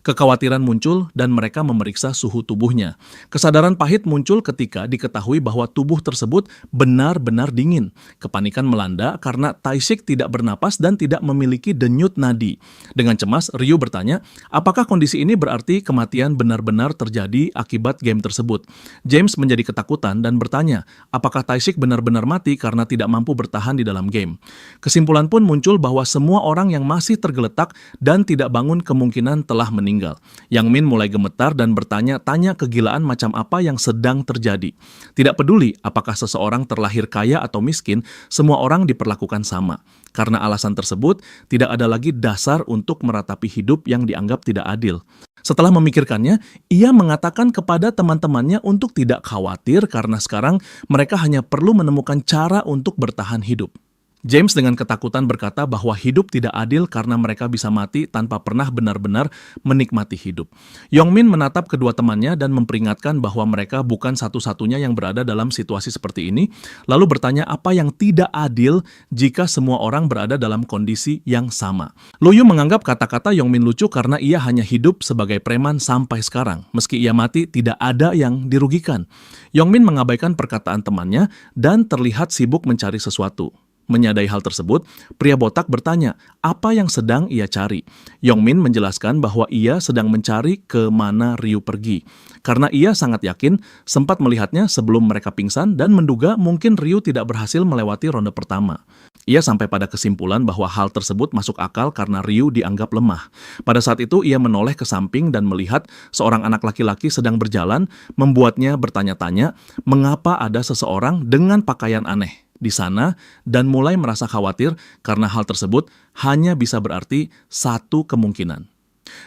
Speaker 1: Kekhawatiran muncul dan mereka memeriksa suhu tubuhnya. Kesadaran pahit muncul ketika diketahui bahwa tubuh tersebut benar-benar dingin. Kepanikan melanda karena Tae-sik tidak bernapas dan tidak memiliki denyut nadi. Dengan cemas, Ryu bertanya, apakah kondisi ini berarti kematian benar-benar terjadi akibat game tersebut? James menjadi ketakutan dan bertanya, apakah Tae-sik benar-benar mati karena tidak mampu bertahan di dalam game? Kesimpulan pun muncul bahwa semua orang yang masih tergeletak dan tidak bangun kemungkinan telah meninggal. Yang Min mulai gemetar dan bertanya-tanya kegilaan macam apa yang sedang terjadi. Tidak peduli apakah seseorang terlahir kaya atau miskin, semua orang diperlakukan sama. Karena alasan tersebut, tidak ada lagi dasar untuk meratapi hidup yang dianggap tidak adil. Setelah memikirkannya, ia mengatakan kepada teman-temannya untuk tidak khawatir karena sekarang mereka hanya perlu menemukan cara untuk bertahan hidup. James dengan ketakutan berkata bahwa hidup tidak adil karena mereka bisa mati tanpa pernah benar-benar menikmati hidup. Yongmin menatap kedua temannya dan memperingatkan bahwa mereka bukan satu-satunya yang berada dalam situasi seperti ini, lalu bertanya apa yang tidak adil jika semua orang berada dalam kondisi yang sama. Loyu menganggap kata-kata Yongmin lucu karena ia hanya hidup sebagai preman sampai sekarang. Meski ia mati, tidak ada yang dirugikan. Yongmin mengabaikan perkataan temannya dan terlihat sibuk mencari sesuatu. Menyadari hal tersebut, pria botak bertanya apa yang sedang ia cari. Yongmin menjelaskan bahwa ia sedang mencari ke mana Ryu pergi. Karena ia sangat yakin sempat melihatnya sebelum mereka pingsan dan menduga mungkin Ryu tidak berhasil melewati ronde pertama. Ia sampai pada kesimpulan bahwa hal tersebut masuk akal karena Ryu dianggap lemah. Pada saat itu ia menoleh ke samping dan melihat seorang anak laki-laki sedang berjalan, membuatnya bertanya-tanya mengapa ada seseorang dengan pakaian aneh di sana dan mulai merasa khawatir karena hal tersebut hanya bisa berarti satu kemungkinan.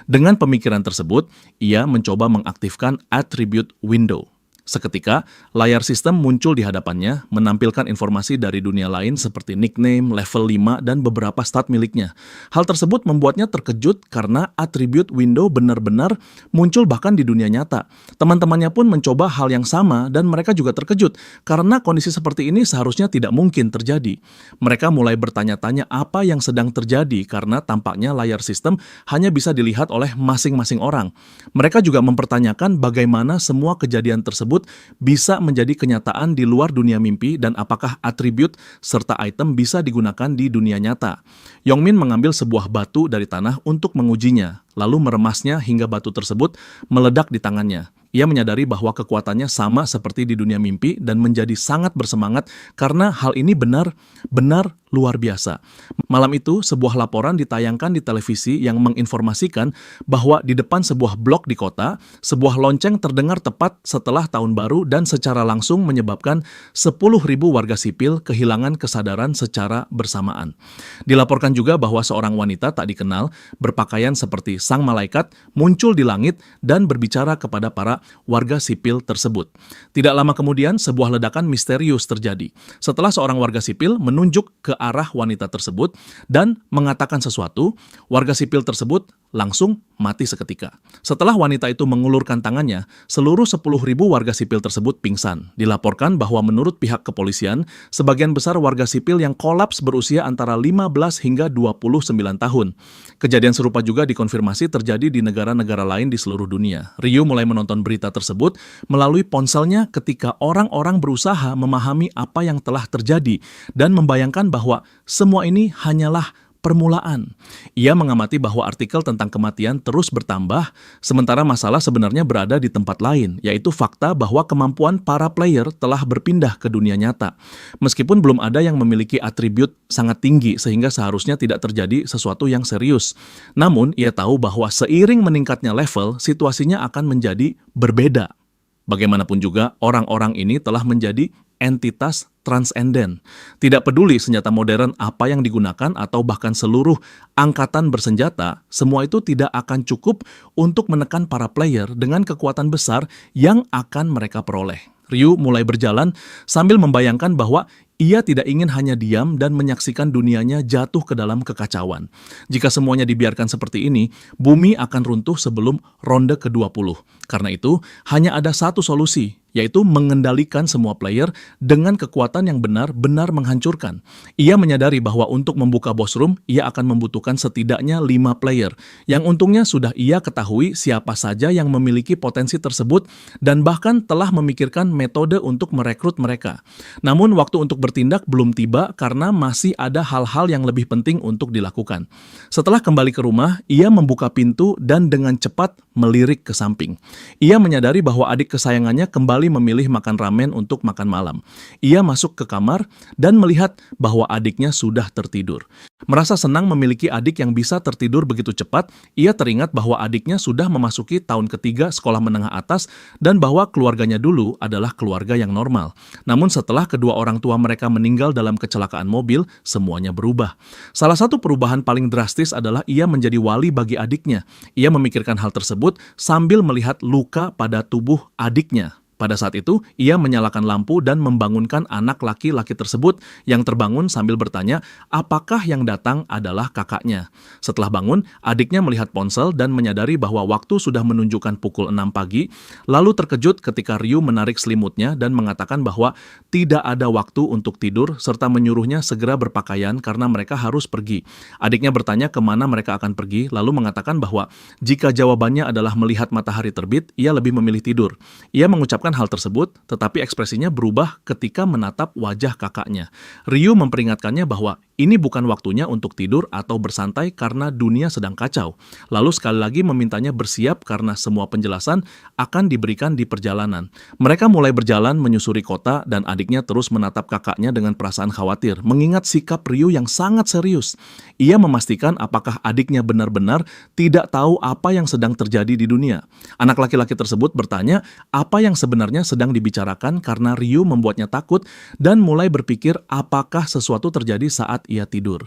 Speaker 1: Dengan pemikiran tersebut, ia mencoba mengaktifkan attribute window. Seketika, layar sistem muncul di hadapannya, menampilkan informasi dari dunia lain seperti nickname, level 5, dan beberapa stat miliknya. Hal tersebut membuatnya terkejut karena attribute window benar-benar muncul bahkan di dunia nyata. Teman-temannya pun mencoba hal yang sama dan mereka juga terkejut karena kondisi seperti ini seharusnya tidak mungkin terjadi. Mereka mulai bertanya-tanya apa yang sedang terjadi karena tampaknya layar sistem hanya bisa dilihat oleh masing-masing orang. Mereka juga mempertanyakan bagaimana semua kejadian tersebut bisa menjadi kenyataan di luar dunia mimpi dan apakah atribut serta item bisa digunakan di dunia nyata. Yongmin mengambil sebuah batu dari tanah untuk mengujinya, lalu meremasnya hingga batu tersebut meledak di tangannya. Ia menyadari bahwa kekuatannya sama seperti di dunia mimpi dan menjadi sangat bersemangat karena hal ini benar-benar luar biasa. Malam itu, sebuah laporan ditayangkan di televisi yang menginformasikan bahwa di depan sebuah blok di kota, sebuah lonceng terdengar tepat setelah tahun baru dan secara langsung menyebabkan 10.000 warga sipil kehilangan kesadaran secara bersamaan. Dilaporkan juga bahwa seorang wanita tak dikenal, berpakaian seperti sang malaikat, muncul di langit dan berbicara kepada para warga sipil tersebut. Tidak lama kemudian, sebuah ledakan misterius terjadi. Setelah seorang warga sipil menunjuk ke arah wanita tersebut dan mengatakan sesuatu, warga sipil tersebut langsung mati seketika. Setelah wanita itu mengulurkan tangannya, seluruh 10.000 warga sipil tersebut pingsan. Dilaporkan bahwa menurut pihak kepolisian, sebagian besar warga sipil yang kolaps berusia antara 15 hingga 29 tahun. Kejadian serupa juga dikonfirmasi terjadi di negara-negara lain di seluruh dunia. Ryu mulai menonton berita tersebut melalui ponselnya ketika orang-orang berusaha memahami apa yang telah terjadi dan membayangkan bahwa semua ini hanyalah permulaan. Ia mengamati bahwa artikel tentang kematian terus bertambah, sementara masalah sebenarnya berada di tempat lain, yaitu fakta bahwa kemampuan para player telah berpindah ke dunia nyata. Meskipun belum ada yang memiliki atribut sangat tinggi sehingga seharusnya tidak terjadi sesuatu yang serius. Namun, ia tahu bahwa seiring meningkatnya level, situasinya akan menjadi berbeda. Bagaimanapun juga, orang-orang ini telah menjadi entitas transenden. Tidak peduli senjata modern apa yang digunakan atau bahkan seluruh angkatan bersenjata, semua itu tidak akan cukup untuk menekan para player dengan kekuatan besar yang akan mereka peroleh. Ryu mulai berjalan sambil membayangkan bahwa ia tidak ingin hanya diam dan menyaksikan dunianya jatuh ke dalam kekacauan. Jika semuanya dibiarkan seperti ini, bumi akan runtuh sebelum ronde ke-20. Karena itu, hanya ada satu solusi, yaitu mengendalikan semua player dengan kekuatan yang benar-benar menghancurkan. Ia menyadari bahwa untuk membuka boss room, ia akan membutuhkan setidaknya 5 player, yang untungnya sudah ia ketahui siapa saja yang memiliki potensi tersebut dan bahkan telah memikirkan metode untuk merekrut mereka. Namun waktu untuk bertindak belum tiba karena masih ada hal-hal yang lebih penting untuk dilakukan. Setelah kembali ke rumah, ia membuka pintu dan dengan cepat melirik ke samping. Ia menyadari bahwa adik kesayangannya kembali memilih makan ramen untuk makan malam. Ia masuk ke kamar dan melihat bahwa adiknya sudah tertidur. Merasa senang memiliki adik yang bisa tertidur begitu cepat, ia teringat bahwa adiknya sudah memasuki tahun ketiga sekolah menengah atas dan bahwa keluarganya dulu adalah keluarga yang normal. Namun setelah kedua orang tua mereka meninggal dalam kecelakaan mobil, semuanya berubah. Salah satu perubahan paling drastis adalah ia menjadi wali bagi adiknya. Ia memikirkan hal tersebut sambil melihat luka pada tubuh adiknya. Pada saat itu, ia menyalakan lampu dan membangunkan anak laki-laki tersebut yang terbangun sambil bertanya apakah yang datang adalah kakaknya. Setelah bangun, adiknya melihat ponsel dan menyadari bahwa waktu sudah menunjukkan pukul 6 pagi, lalu terkejut ketika Ryu menarik selimutnya dan mengatakan bahwa tidak ada waktu untuk tidur serta menyuruhnya segera berpakaian karena mereka harus pergi. Adiknya bertanya kemana mereka akan pergi, lalu mengatakan bahwa jika jawabannya adalah melihat matahari terbit, ia lebih memilih tidur. Ia mengucapkan hal tersebut, tetapi ekspresinya berubah ketika menatap wajah kakaknya. Ryu memperingatkannya bahwa ini bukan waktunya untuk tidur atau bersantai karena dunia sedang kacau. Lalu sekali lagi memintanya bersiap karena semua penjelasan akan diberikan di perjalanan. Mereka mulai berjalan menyusuri kota dan adiknya terus menatap kakaknya dengan perasaan khawatir, mengingat sikap Ryu yang sangat serius. Ia memastikan apakah adiknya benar-benar tidak tahu apa yang sedang terjadi di dunia. Anak laki-laki tersebut bertanya apa yang sebenarnya sedang dibicarakan karena Ryu membuatnya takut dan mulai berpikir apakah sesuatu terjadi saat ia tidur.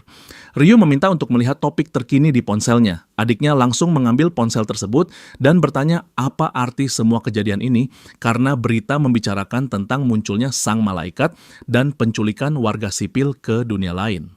Speaker 1: Ryu meminta untuk melihat topik terkini di ponselnya. Adiknya langsung mengambil ponsel tersebut dan bertanya apa arti semua kejadian ini karena berita membicarakan tentang munculnya sang malaikat dan penculikan warga sipil ke dunia lain.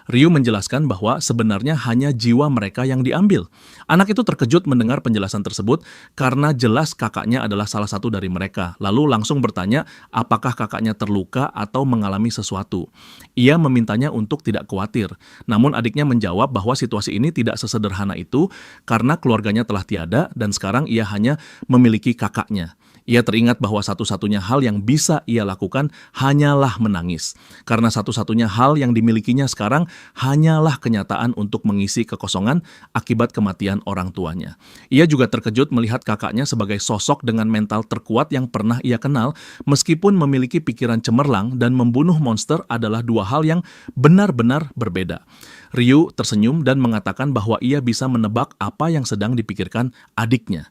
Speaker 1: Ryu menjelaskan bahwa sebenarnya hanya jiwa mereka yang diambil. Anak itu terkejut mendengar penjelasan tersebut karena jelas kakaknya adalah salah satu dari mereka, lalu langsung bertanya apakah kakaknya terluka atau mengalami sesuatu. Ia memintanya untuk tidak khawatir, namun adiknya menjawab bahwa situasi ini tidak sesederhana itu karena keluarganya telah tiada dan sekarang ia hanya memiliki kakaknya. Ia teringat bahwa satu-satunya hal yang bisa ia lakukan hanyalah menangis, karena satu-satunya hal yang dimilikinya sekarang hanyalah kenyataan untuk mengisi kekosongan akibat kematian orang tuanya. Ia juga terkejut melihat kakaknya sebagai sosok dengan mental terkuat yang pernah ia kenal, meskipun memiliki pikiran cemerlang dan membunuh monster adalah dua hal yang benar-benar berbeda. Ryu tersenyum dan mengatakan bahwa ia bisa menebak apa yang sedang dipikirkan adiknya.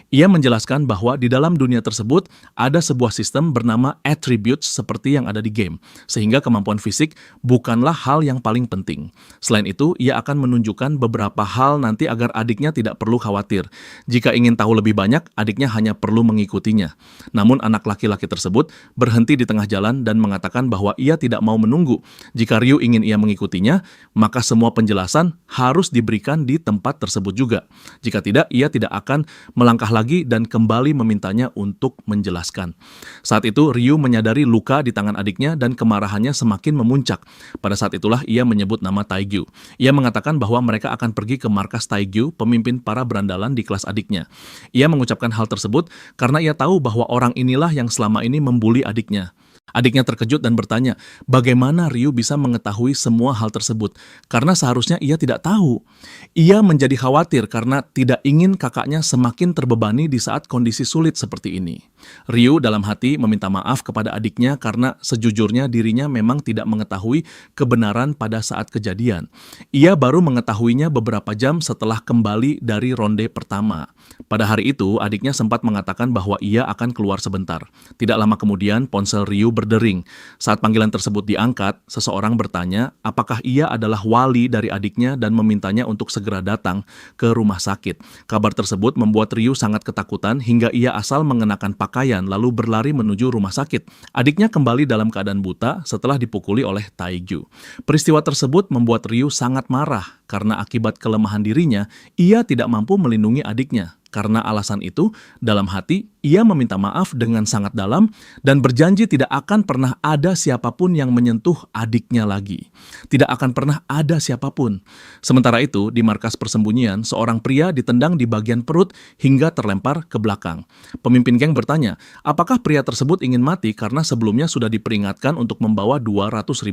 Speaker 1: Ia menjelaskan bahwa di dalam dunia tersebut ada sebuah sistem bernama attributes seperti yang ada di game, sehingga kemampuan fisik bukanlah hal yang paling penting. Selain itu, ia akan menunjukkan beberapa hal nanti agar adiknya tidak perlu khawatir. Jika ingin tahu lebih banyak, adiknya hanya perlu mengikutinya. Namun anak laki-laki tersebut berhenti di tengah jalan dan mengatakan bahwa ia tidak mau menunggu. Jika Ryu ingin ia mengikutinya, maka semua penjelasan harus diberikan di tempat tersebut juga. Jika tidak, ia tidak akan melangkah lagi dan kembali memintanya untuk menjelaskan. Saat itu Ryu menyadari luka di tangan adiknya dan kemarahannya semakin memuncak. Pada saat itulah ia menyebut nama Taegyu. Ia mengatakan bahwa mereka akan pergi ke markas Taegyu, pemimpin para berandalan di kelas adiknya. Ia mengucapkan hal tersebut karena ia tahu bahwa orang inilah yang selama ini membuli adiknya. Adiknya terkejut dan bertanya, bagaimana Ryu bisa mengetahui semua hal tersebut? Karena seharusnya ia tidak tahu. Ia menjadi khawatir karena tidak ingin kakaknya semakin terbebani di saat kondisi sulit seperti ini. Ryu dalam hati meminta maaf kepada adiknya karena sejujurnya dirinya memang tidak mengetahui kebenaran pada saat kejadian. Ia baru mengetahuinya beberapa jam setelah kembali dari ronde pertama. Pada hari itu, adiknya sempat mengatakan bahwa ia akan keluar sebentar. Tidak lama kemudian, ponsel Ryu berdering. Saat panggilan tersebut diangkat, seseorang bertanya apakah ia adalah wali dari adiknya dan memintanya untuk segera datang ke rumah sakit. Kabar tersebut membuat Ryu sangat ketakutan hingga ia asal mengenakan pakaian lalu berlari menuju rumah sakit. Adiknya kembali dalam keadaan buta setelah dipukuli oleh Taegyu. Peristiwa tersebut membuat Ryu sangat marah karena akibat kelemahan dirinya, ia tidak mampu melindungi adiknya. Karena alasan itu, dalam hati, ia meminta maaf dengan sangat dalam dan berjanji tidak akan pernah ada siapapun yang menyentuh adiknya lagi. Tidak akan pernah ada siapapun. Sementara itu, di markas persembunyian, seorang pria ditendang di bagian perut hingga terlempar ke belakang. Pemimpin geng bertanya, apakah pria tersebut ingin mati karena sebelumnya sudah diperingatkan untuk membawa $200.000?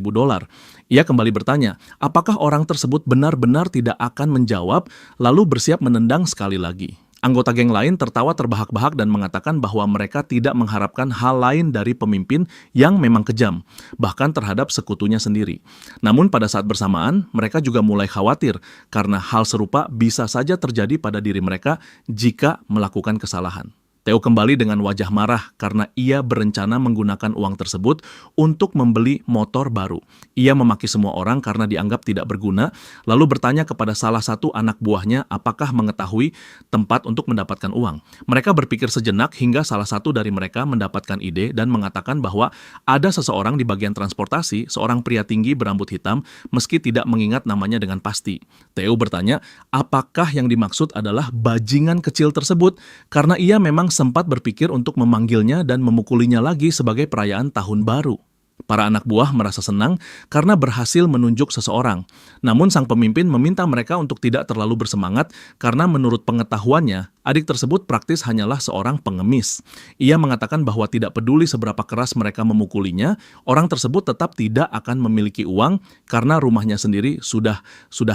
Speaker 1: Ia kembali bertanya, apakah orang tersebut benar-benar tidak akan menjawab, lalu bersiap menendang sekali lagi. Anggota geng lain tertawa terbahak-bahak dan mengatakan bahwa mereka tidak mengharapkan hal lain dari pemimpin yang memang kejam, bahkan terhadap sekutunya sendiri. Namun pada saat bersamaan, mereka juga mulai khawatir karena hal serupa bisa saja terjadi pada diri mereka jika melakukan kesalahan. Theo kembali dengan wajah marah karena ia berencana menggunakan uang tersebut untuk membeli motor baru. Ia memaki semua orang karena dianggap tidak berguna, lalu bertanya kepada salah satu anak buahnya apakah mengetahui tempat untuk mendapatkan uang. Mereka berpikir sejenak hingga salah satu dari mereka mendapatkan ide dan mengatakan bahwa ada seseorang di bagian transportasi, seorang pria tinggi berambut hitam, meski tidak mengingat namanya dengan pasti. Theo bertanya, apakah yang dimaksud adalah bajingan kecil tersebut, karena ia memang sempat berpikir untuk memanggilnya dan memukulinya lagi sebagai perayaan tahun baru. Para anak buah merasa senang karena berhasil menunjuk seseorang. Namun sang pemimpin meminta mereka untuk tidak terlalu bersemangat karena menurut pengetahuannya, adik tersebut praktis hanyalah seorang pengemis. Ia mengatakan bahwa tidak peduli seberapa keras mereka memukulinya, orang tersebut tetap tidak akan memiliki uang karena rumahnya sendiri sudah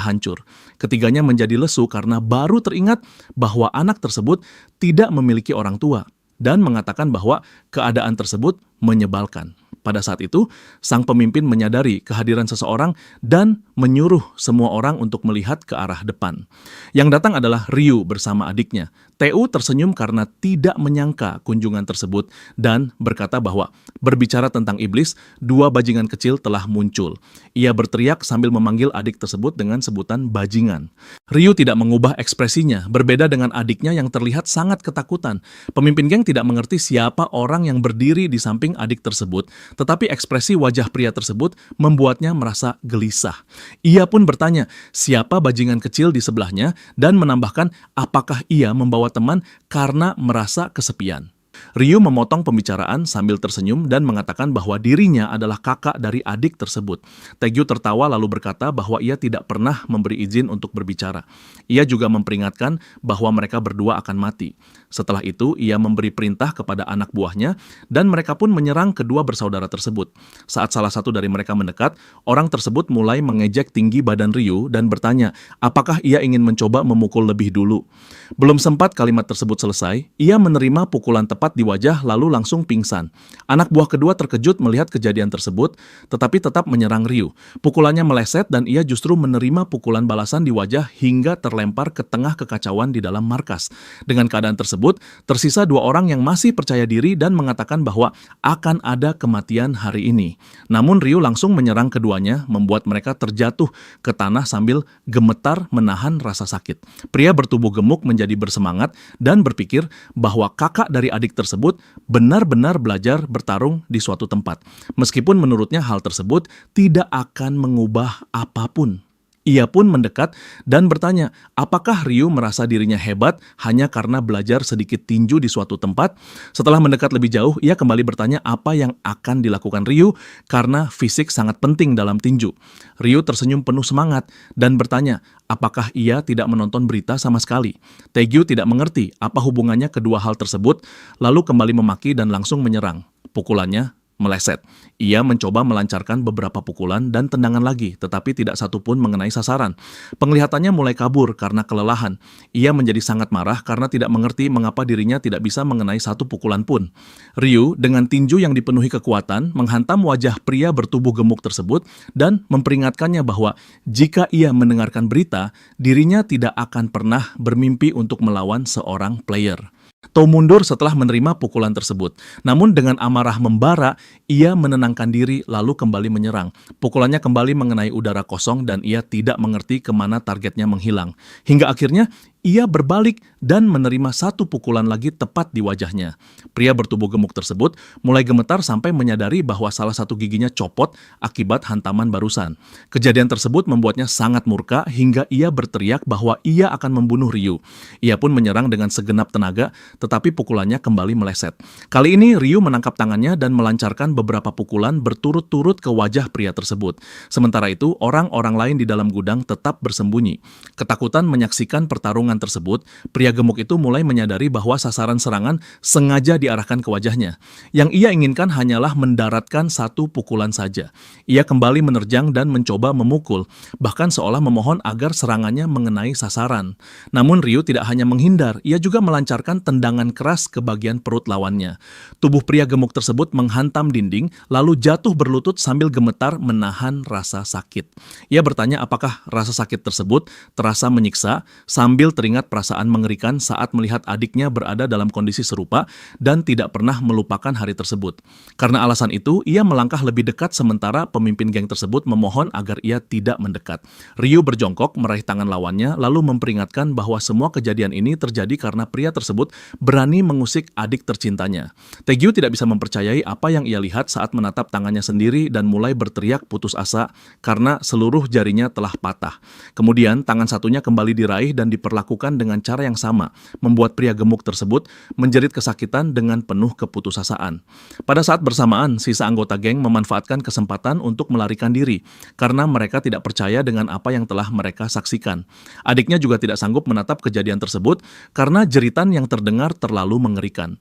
Speaker 1: hancur. Ketiganya menjadi lesu karena baru teringat bahwa anak tersebut tidak memiliki orang tua dan mengatakan bahwa keadaan tersebut menyebalkan. Pada saat itu, sang pemimpin menyadari kehadiran seseorang dan menyuruh semua orang untuk melihat ke arah depan. Yang datang adalah Ryu bersama adiknya. Theo tersenyum karena tidak menyangka kunjungan tersebut dan berkata bahwa berbicara tentang iblis, dua bajingan kecil telah muncul. Ia berteriak sambil memanggil adik tersebut dengan sebutan bajingan. Ryu tidak mengubah ekspresinya, berbeda dengan adiknya yang terlihat sangat ketakutan. Pemimpin geng tidak mengerti siapa orang yang berdiri di samping adik tersebut, tetapi ekspresi wajah pria tersebut membuatnya merasa gelisah. Ia pun bertanya, siapa bajingan kecil di sebelahnya, dan menambahkan apakah ia membawa teman karena merasa kesepian. Ryu memotong pembicaraan sambil tersenyum dan mengatakan bahwa dirinya adalah kakak dari adik tersebut. Taegyu tertawa lalu berkata bahwa ia tidak pernah memberi izin untuk berbicara. Ia juga memperingatkan bahwa mereka berdua akan mati. Setelah itu, ia memberi perintah kepada anak buahnya dan mereka pun menyerang kedua bersaudara tersebut. Saat salah satu dari mereka mendekat, orang tersebut mulai mengejek tinggi badan Ryu dan bertanya apakah ia ingin mencoba memukul lebih dulu. Belum sempat kalimat tersebut selesai, ia menerima pukulan tepat di wajah lalu langsung pingsan. Anak buah kedua terkejut melihat kejadian tersebut, tetapi tetap menyerang Ryu. Pukulannya meleset dan ia justru menerima pukulan balasan di wajah hingga terlempar ke tengah kekacauan di dalam markas. Dengan keadaan tersebut, tersisa dua orang yang masih percaya diri dan mengatakan bahwa akan ada kematian hari ini. Namun Ryu langsung menyerang keduanya, membuat mereka terjatuh ke tanah sambil gemetar menahan rasa sakit. Pria bertubuh gemuk menjadi bersemangat dan berpikir bahwa kakak dari adik tersebut benar-benar belajar bertarung di suatu tempat. Meskipun menurutnya hal tersebut tidak akan mengubah apapun. Ia pun mendekat dan bertanya, apakah Ryu merasa dirinya hebat hanya karena belajar sedikit tinju di suatu tempat? Setelah mendekat lebih jauh, ia kembali bertanya apa yang akan dilakukan Ryu karena fisik sangat penting dalam tinju. Ryu tersenyum penuh semangat dan bertanya, apakah ia tidak menonton berita sama sekali? Taegyu tidak mengerti apa hubungannya kedua hal tersebut, lalu kembali memaki dan langsung menyerang. Pukulannya meleset. Ia mencoba melancarkan beberapa pukulan dan tendangan lagi, tetapi tidak satu pun mengenai sasaran. Penglihatannya mulai kabur karena kelelahan. Ia menjadi sangat marah karena tidak mengerti mengapa dirinya tidak bisa mengenai satu pukulan pun. Ryu dengan tinju yang dipenuhi kekuatan menghantam wajah pria bertubuh gemuk tersebut dan memperingatkannya bahwa jika ia mendengarkan berita, dirinya tidak akan pernah bermimpi untuk melawan seorang player. Tao mundur setelah menerima pukulan tersebut. Namun dengan amarah membara, ia menenangkan diri lalu kembali menyerang. Pukulannya kembali mengenai udara kosong dan ia tidak mengerti kemana targetnya menghilang. Hingga akhirnya, ia berbalik dan menerima satu pukulan lagi tepat di wajahnya. Pria bertubuh gemuk tersebut mulai gemetar sampai menyadari bahwa salah satu giginya copot akibat hantaman barusan. Kejadian tersebut membuatnya sangat murka hingga ia berteriak bahwa ia akan membunuh Ryu. Ia pun menyerang dengan segenap tenaga, tetapi pukulannya kembali meleset. Kali ini Ryu menangkap tangannya dan melancarkan beberapa pukulan berturut-turut ke wajah pria tersebut. Sementara itu, orang-orang lain di dalam gudang tetap bersembunyi. Ketakutan menyaksikan pertarungan tersebut, pria gemuk itu mulai menyadari bahwa sasaran serangan sengaja diarahkan ke wajahnya. Yang ia inginkan hanyalah mendaratkan satu pukulan saja. Ia kembali menerjang dan mencoba memukul, bahkan seolah memohon agar serangannya mengenai sasaran. Namun Ryu tidak hanya menghindar, ia juga melancarkan tendangan keras ke bagian perut lawannya. Tubuh pria gemuk tersebut menghantam dinding, lalu jatuh berlutut sambil gemetar menahan rasa sakit. Ia bertanya apakah rasa sakit tersebut terasa menyiksa, sambil teringat perasaan mengerikan saat melihat adiknya berada dalam kondisi serupa dan tidak pernah melupakan hari tersebut. Karena alasan itu, ia melangkah lebih dekat sementara pemimpin geng tersebut memohon agar ia tidak mendekat. Ryu berjongkok meraih tangan lawannya lalu memperingatkan bahwa semua kejadian ini terjadi karena pria tersebut berani mengusik adik tercintanya. Taegyu tidak bisa mempercayai apa yang ia lihat saat menatap tangannya sendiri dan mulai berteriak putus asa karena seluruh jarinya telah patah. Kemudian tangan satunya kembali diraih dan diperlakukan dengan cara yang sama, membuat pria gemuk tersebut menjerit kesakitan dengan penuh keputusasaan. Pada saat bersamaan, sisa anggota geng memanfaatkan kesempatan untuk melarikan diri, karena mereka tidak percaya dengan apa yang telah mereka saksikan. Adiknya juga tidak sanggup menatap kejadian tersebut, karena jeritan yang terdengar terlalu mengerikan.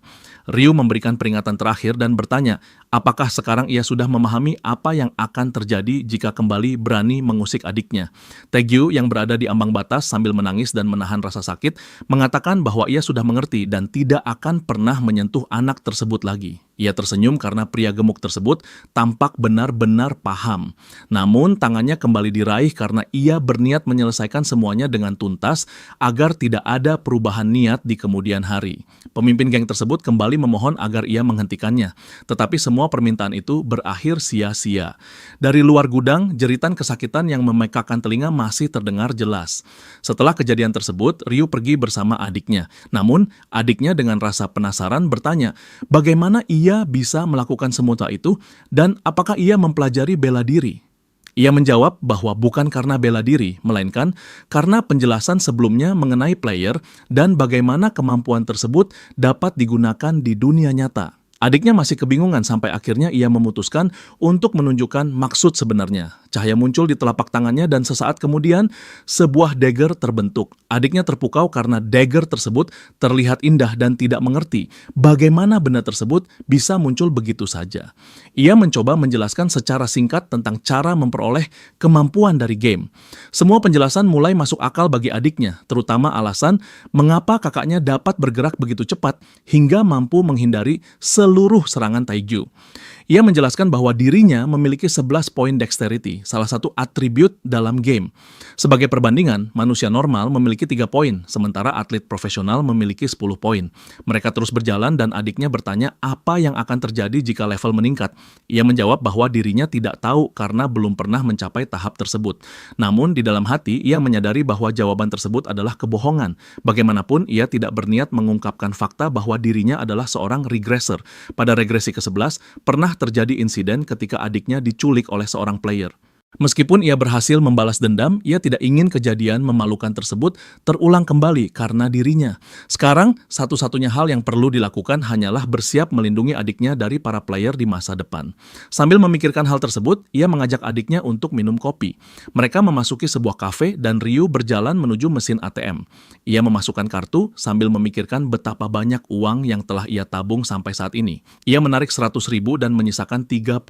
Speaker 1: Ryu memberikan peringatan terakhir dan bertanya, apakah sekarang ia sudah memahami apa yang akan terjadi jika kembali berani mengusik adiknya. Taegyu yang berada di ambang batas sambil menangis dan menahan rasa sakit, mengatakan bahwa ia sudah mengerti dan tidak akan pernah menyentuh anak tersebut lagi. Ia tersenyum karena pria gemuk tersebut tampak benar-benar paham. Namun tangannya kembali diraih karena ia berniat menyelesaikan semuanya dengan tuntas agar tidak ada perubahan niat di kemudian hari. Pemimpin geng tersebut kembali memohon agar ia menghentikannya, tetapi semua permintaan itu berakhir sia-sia. Dari luar gudang, jeritan kesakitan yang memekakan telinga masih terdengar jelas. Setelah kejadian tersebut, Ryu pergi bersama adiknya. Namun, adiknya dengan rasa penasaran bertanya, bagaimana ia bisa melakukan semua itu dan apakah ia mempelajari bela diri? Ia menjawab bahwa bukan karena bela diri, melainkan karena penjelasan sebelumnya mengenai player dan bagaimana kemampuan tersebut dapat digunakan di dunia nyata. Adiknya masih kebingungan sampai akhirnya ia memutuskan untuk menunjukkan maksud sebenarnya. Cahaya muncul di telapak tangannya dan sesaat kemudian sebuah dagger terbentuk. Adiknya terpukau karena dagger tersebut terlihat indah dan tidak mengerti bagaimana benda tersebut bisa muncul begitu saja. Ia mencoba menjelaskan secara singkat tentang cara memperoleh kemampuan dari game. Semua penjelasan mulai masuk akal bagi adiknya, terutama alasan mengapa kakaknya dapat bergerak begitu cepat hingga mampu menghindari seluruh serangan Taegyu. Ia menjelaskan bahwa dirinya memiliki 11 poin dexterity, salah satu atribut dalam game. Sebagai perbandingan, manusia normal memiliki 3 poin, sementara atlet profesional memiliki 10 poin. Mereka terus berjalan dan adiknya bertanya apa yang akan terjadi jika level meningkat. Ia menjawab bahwa dirinya tidak tahu karena belum pernah mencapai tahap tersebut. Namun di dalam hati, ia menyadari bahwa jawaban tersebut adalah kebohongan. Bagaimanapun, ia tidak berniat mengungkapkan fakta bahwa dirinya adalah seorang regressor. Pada regresi ke-11, pernah terjadi insiden ketika adiknya diculik oleh seorang player. Meskipun ia berhasil membalas dendam, ia tidak ingin kejadian memalukan tersebut terulang kembali karena dirinya. Sekarang, satu-satunya hal yang perlu dilakukan hanyalah bersiap melindungi adiknya dari para player di masa depan. Sambil memikirkan hal tersebut, ia mengajak adiknya untuk minum kopi. Mereka memasuki sebuah kafe dan Ryu berjalan menuju mesin ATM. Ia memasukkan kartu sambil memikirkan betapa banyak uang yang telah ia tabung sampai saat ini. Ia menarik 100.000 dan menyisakan 33.000.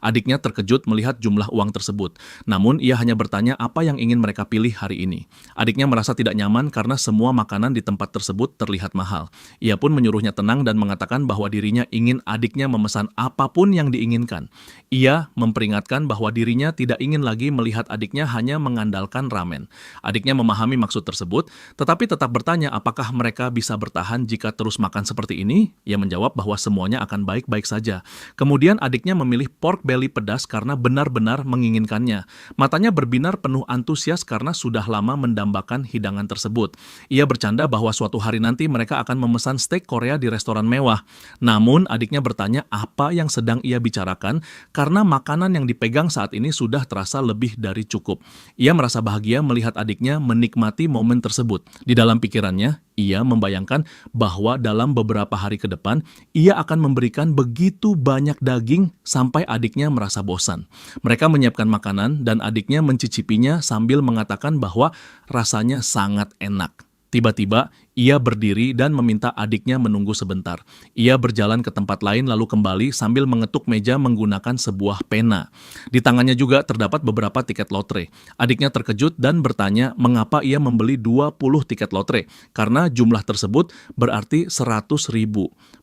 Speaker 1: Adiknya terkejut melihat jumlah uang tersebut. Namun, ia hanya bertanya apa yang ingin mereka pilih hari ini. Adiknya merasa tidak nyaman karena semua makanan di tempat tersebut terlihat mahal. Ia pun menyuruhnya tenang dan mengatakan bahwa dirinya ingin adiknya memesan apapun yang diinginkan. Ia memperingatkan bahwa dirinya tidak ingin lagi melihat adiknya hanya mengandalkan ramen. Adiknya memahami maksud tersebut, tetapi tetap bertanya apakah mereka bisa bertahan jika terus makan seperti ini. Ia menjawab bahwa semuanya akan baik-baik saja. Kemudian adiknya memilih pork belly pedas karena benar-benar benar-benar menginginkannya. Matanya berbinar penuh antusias karena sudah lama mendambakan hidangan tersebut. Ia bercanda bahwa suatu hari nanti mereka akan memesan steak Korea di restoran mewah. Namun adiknya bertanya apa yang sedang ia bicarakan karena makanan yang dipegang saat ini sudah terasa lebih dari cukup. Ia merasa bahagia melihat adiknya menikmati momen tersebut. Di dalam pikirannya, ia membayangkan bahwa dalam beberapa hari ke depan, ia akan memberikan begitu banyak daging sampai adiknya merasa bosan. Mereka menyiapkan makanan dan adiknya mencicipinya sambil mengatakan bahwa rasanya sangat enak. Tiba-tiba, ia berdiri dan meminta adiknya menunggu sebentar. Ia berjalan ke tempat lain lalu kembali sambil mengetuk meja menggunakan sebuah pena. Di tangannya juga terdapat beberapa tiket lotre. Adiknya terkejut dan bertanya mengapa ia membeli 20 tiket lotre, karena jumlah tersebut berarti 100.000.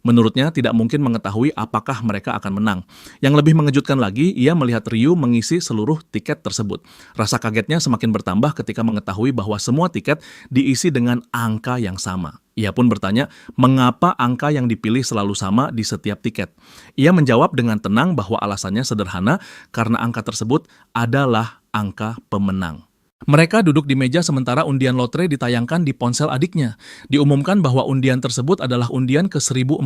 Speaker 1: Menurutnya tidak mungkin mengetahui apakah mereka akan menang. Yang lebih mengejutkan lagi, ia melihat Ryu mengisi seluruh tiket tersebut. Rasa kagetnya semakin bertambah ketika mengetahui bahwa semua tiket diisi dengan angka yang sama. Ia pun bertanya, mengapa angka yang dipilih selalu sama di setiap tiket? Ia menjawab dengan tenang bahwa alasannya sederhana karena angka tersebut adalah angka pemenang. Mereka duduk di meja sementara undian lotre ditayangkan di ponsel adiknya. Diumumkan bahwa undian tersebut adalah undian ke-1049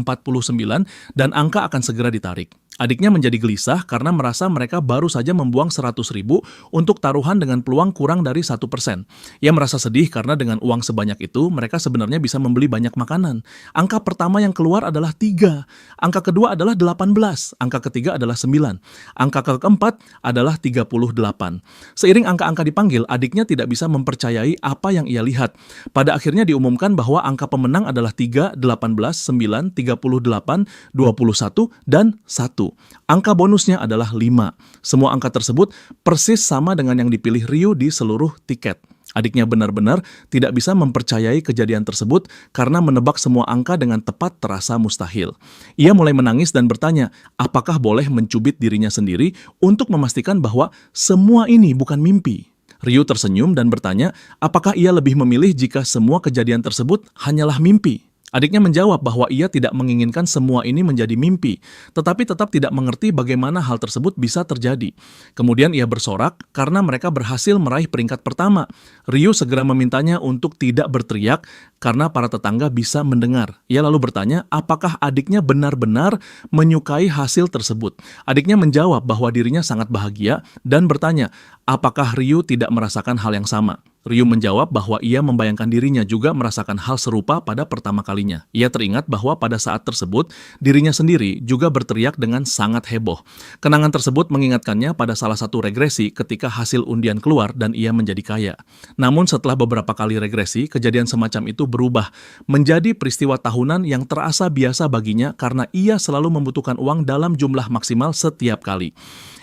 Speaker 1: dan angka akan segera ditarik. Adiknya menjadi gelisah karena merasa mereka baru saja membuang 100.000 untuk taruhan dengan peluang kurang dari 1%. Ia merasa sedih karena dengan uang sebanyak itu mereka sebenarnya bisa membeli banyak makanan. Angka pertama yang keluar adalah 3, angka kedua adalah 18, angka ketiga adalah 9, angka keempat adalah 38. Seiring angka-angka dipanggil, adiknya tidak bisa mempercayai apa yang ia lihat. Pada akhirnya diumumkan bahwa angka pemenang adalah 3, 18, 9, 38, 21, dan 1. Angka bonusnya adalah 5. Semua angka tersebut persis sama dengan yang dipilih Ryu di seluruh tiket. Adiknya benar-benar tidak bisa mempercayai kejadian tersebut karena menebak semua angka dengan tepat terasa mustahil. Ia mulai menangis dan bertanya, apakah boleh mencubit dirinya sendiri untuk memastikan bahwa semua ini bukan mimpi. Ryu tersenyum dan bertanya, apakah ia lebih memilih jika semua kejadian tersebut hanyalah mimpi? Adiknya menjawab bahwa ia tidak menginginkan semua ini menjadi mimpi, tetapi tetap tidak mengerti bagaimana hal tersebut bisa terjadi. Kemudian ia bersorak karena mereka berhasil meraih peringkat pertama. Ryu segera memintanya untuk tidak berteriak karena para tetangga bisa mendengar. Ia lalu bertanya apakah adiknya benar-benar menyukai hasil tersebut. Adiknya menjawab bahwa dirinya sangat bahagia dan bertanya apakah Ryu tidak merasakan hal yang sama. Ryu menjawab bahwa ia membayangkan dirinya juga merasakan hal serupa pada pertama kalinya. Ia teringat bahwa pada saat tersebut, dirinya sendiri juga berteriak dengan sangat heboh. Kenangan tersebut mengingatkannya pada salah satu regresi ketika hasil undian keluar dan ia menjadi kaya. Namun setelah beberapa kali regresi, kejadian semacam itu berubah menjadi peristiwa tahunan yang terasa biasa baginya karena ia selalu membutuhkan uang dalam jumlah maksimal setiap kali.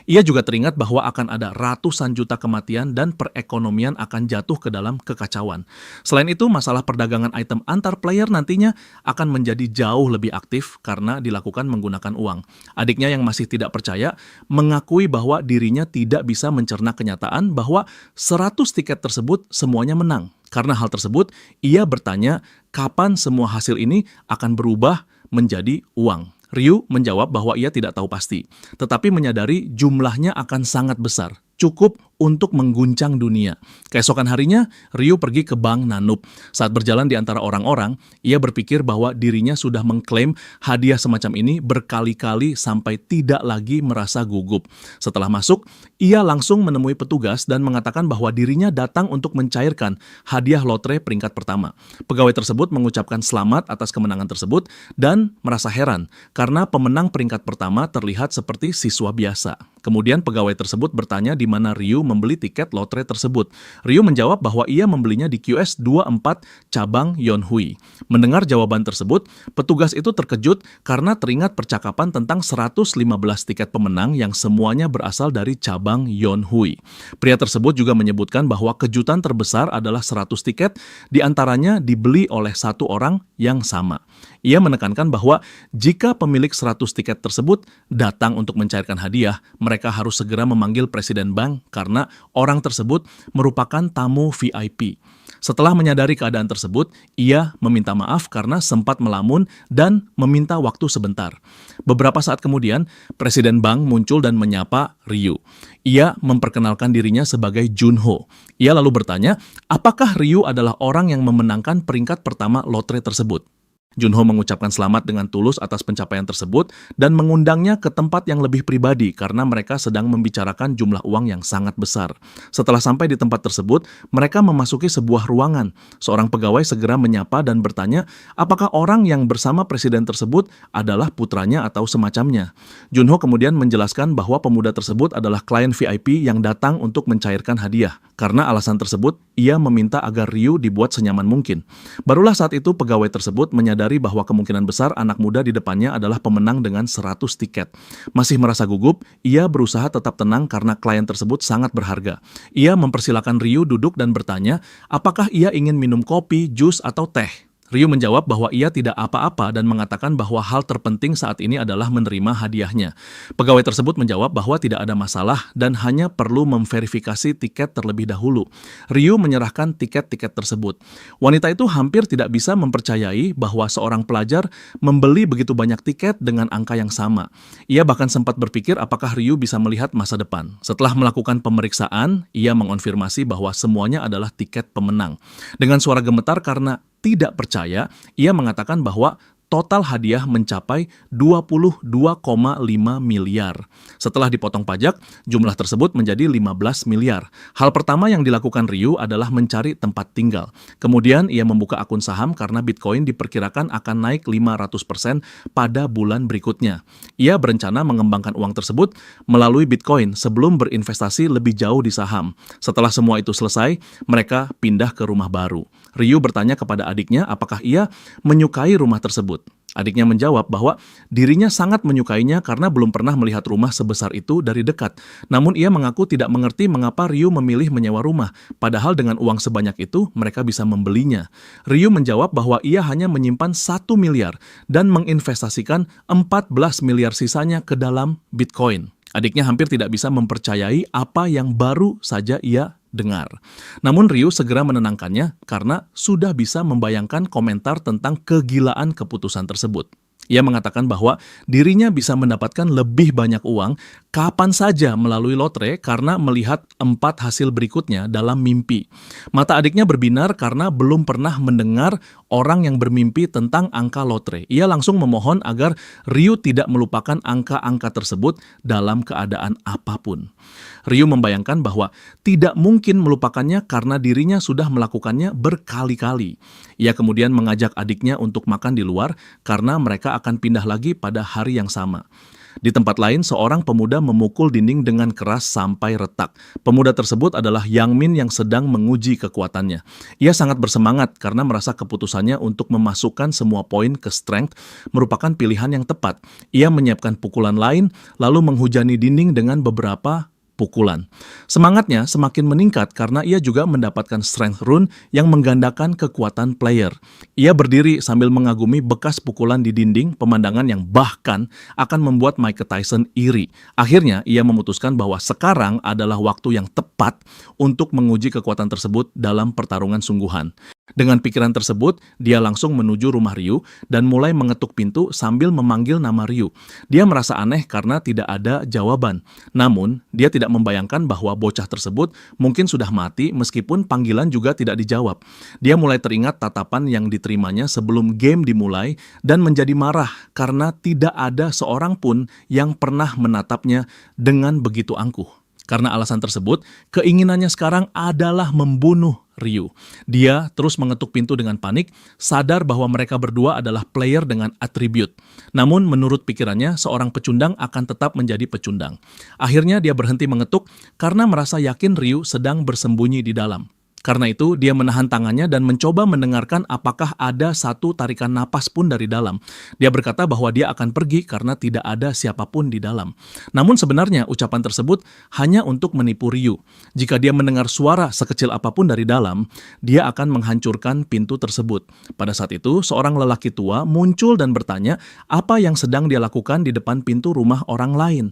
Speaker 1: Ia juga teringat bahwa akan ada ratusan juta kematian dan perekonomian akan jatuh ke dalam kekacauan. Selain itu, masalah perdagangan item antar player nantinya akan menjadi jauh lebih aktif karena dilakukan menggunakan uang. Adiknya yang masih tidak percaya mengakui bahwa dirinya tidak bisa mencerna kenyataan bahwa 100 tiket tersebut semuanya menang. Karena hal tersebut, ia bertanya kapan semua hasil ini akan berubah menjadi uang. Ryu menjawab bahwa ia tidak tahu pasti, tetapi menyadari jumlahnya akan sangat besar, cukup untuk mengguncang dunia. Keesokan harinya, Ryu pergi ke Bank Nanup. Saat berjalan di antara orang-orang, ia berpikir bahwa dirinya sudah mengklaim hadiah semacam ini berkali-kali sampai tidak lagi merasa gugup. Setelah masuk, ia langsung menemui petugas dan mengatakan bahwa dirinya datang untuk mencairkan hadiah lotre peringkat pertama. Pegawai tersebut mengucapkan selamat atas kemenangan tersebut dan merasa heran karena pemenang peringkat pertama terlihat seperti siswa biasa. Kemudian pegawai tersebut bertanya di mana Ryu membeli tiket lotre tersebut. Ryu menjawab bahwa ia membelinya di QS 24 cabang Yonhui. Mendengar jawaban tersebut, petugas itu terkejut karena teringat percakapan tentang 115 tiket pemenang yang semuanya berasal dari cabang Yonhui. Pria tersebut juga menyebutkan bahwa kejutan terbesar adalah 100 tiket, diantaranya dibeli oleh satu orang yang sama. Ia menekankan bahwa jika pemilik 100 tiket tersebut datang untuk mencairkan hadiah, mereka harus segera memanggil presiden bank karena orang tersebut merupakan tamu VIP. Setelah menyadari keadaan tersebut, ia meminta maaf karena sempat melamun dan meminta waktu sebentar. Beberapa saat kemudian, Presiden bank muncul dan menyapa Ryu. Ia memperkenalkan dirinya sebagai Junho. Ia lalu bertanya, apakah Ryu adalah orang yang memenangkan peringkat pertama lotre tersebut? Junho mengucapkan selamat dengan tulus atas pencapaian tersebut dan mengundangnya ke tempat yang lebih pribadi karena mereka sedang membicarakan jumlah uang yang sangat besar. Setelah sampai di tempat tersebut, mereka memasuki sebuah ruangan. Seorang pegawai segera menyapa dan bertanya apakah orang yang bersama presiden tersebut adalah putranya atau semacamnya. Junho kemudian menjelaskan bahwa pemuda tersebut adalah klien VIP yang datang untuk mencairkan hadiah. Karena alasan tersebut, ia meminta agar Ryu dibuat senyaman mungkin. Barulah saat itu pegawai tersebut menyadari bahwa kemungkinan besar anak muda di depannya adalah pemenang dengan 100 tiket. Masih merasa gugup, ia berusaha tetap tenang karena klien tersebut sangat berharga. Ia mempersilakan Ryu duduk dan bertanya, apakah ia ingin minum kopi, jus, atau teh? Ryu menjawab bahwa ia tidak apa-apa dan mengatakan bahwa hal terpenting saat ini adalah menerima hadiahnya. Pegawai tersebut menjawab bahwa tidak ada masalah dan hanya perlu memverifikasi tiket terlebih dahulu. Ryu menyerahkan tiket-tiket tersebut. Wanita itu hampir tidak bisa mempercayai bahwa seorang pelajar membeli begitu banyak tiket dengan angka yang sama. Ia bahkan sempat berpikir apakah Ryu bisa melihat masa depan. Setelah melakukan pemeriksaan, ia mengonfirmasi bahwa semuanya adalah tiket pemenang. Dengan suara gemetar karena tidak percaya, ia mengatakan bahwa total hadiah mencapai 22,5 miliar. Setelah dipotong pajak, jumlah tersebut menjadi 15 miliar. Hal pertama yang dilakukan Ryu adalah mencari tempat tinggal. Kemudian ia membuka akun saham karena Bitcoin diperkirakan akan naik 500% pada bulan berikutnya. Ia berencana mengembangkan uang tersebut melalui Bitcoin sebelum berinvestasi lebih jauh di saham. Setelah semua itu selesai, mereka pindah ke rumah baru. Ryu bertanya kepada adiknya apakah ia menyukai rumah tersebut. Adiknya menjawab bahwa dirinya sangat menyukainya karena belum pernah melihat rumah sebesar itu dari dekat. Namun ia mengaku tidak mengerti mengapa Ryu memilih menyewa rumah, padahal dengan uang sebanyak itu mereka bisa membelinya. Ryu menjawab bahwa ia hanya menyimpan 1 miliar dan menginvestasikan 14 miliar sisanya ke dalam Bitcoin. Adiknya hampir tidak bisa mempercayai apa yang baru saja ia dengar. Namun Ryu segera menenangkannya karena sudah bisa membayangkan komentar tentang kegilaan keputusan tersebut. Ia mengatakan bahwa dirinya bisa mendapatkan lebih banyak uang kapan saja melalui lotre karena melihat 4 hasil berikutnya dalam mimpi. Mata adiknya berbinar karena belum pernah mendengar orang yang bermimpi tentang angka lotre. Ia langsung memohon agar Ryu tidak melupakan angka-angka tersebut dalam keadaan apapun. Ryu membayangkan bahwa tidak mungkin melupakannya karena dirinya sudah melakukannya berkali-kali. Ia kemudian mengajak adiknya untuk makan di luar karena mereka akan pindah lagi pada hari yang sama. Di tempat lain, seorang pemuda memukul dinding dengan keras sampai retak. Pemuda tersebut adalah Yang Min yang sedang menguji kekuatannya. Ia sangat bersemangat karena merasa keputusannya untuk memasukkan semua poin ke strength merupakan pilihan yang tepat. Ia menyiapkan pukulan lain, lalu menghujani dinding dengan beberapa pukulan. Semangatnya semakin meningkat karena ia juga mendapatkan strength rune yang menggandakan kekuatan player. Ia berdiri sambil mengagumi bekas pukulan di dinding, pemandangan yang bahkan akan membuat Mike Tyson iri. Akhirnya ia memutuskan bahwa sekarang adalah waktu yang tepat untuk menguji kekuatan tersebut dalam pertarungan sungguhan. Dengan pikiran tersebut, dia langsung menuju rumah Ryu dan mulai mengetuk pintu sambil memanggil nama Ryu. Dia merasa aneh karena tidak ada jawaban. Namun, dia tidak membayangkan bahwa bocah tersebut mungkin sudah mati meskipun panggilan juga tidak dijawab. Dia mulai teringat tatapan yang diterimanya sebelum game dimulai dan menjadi marah karena tidak ada seorang pun yang pernah menatapnya dengan begitu angkuh. Karena alasan tersebut, keinginannya sekarang adalah membunuh Ryu. Dia terus mengetuk pintu dengan panik, sadar bahwa mereka berdua adalah player dengan atribut. Namun menurut pikirannya, seorang pecundang akan tetap menjadi pecundang. Akhirnya dia berhenti mengetuk karena merasa yakin Ryu sedang bersembunyi di dalam. Karena itu, dia menahan tangannya dan mencoba mendengarkan apakah ada satu tarikan napas pun dari dalam. Dia berkata bahwa dia akan pergi karena tidak ada siapapun di dalam. Namun sebenarnya ucapan tersebut hanya untuk menipu Ryu. Jika dia mendengar suara sekecil apapun dari dalam, dia akan menghancurkan pintu tersebut. Pada saat itu, seorang lelaki tua muncul dan bertanya apa yang sedang dia lakukan di depan pintu rumah orang lain.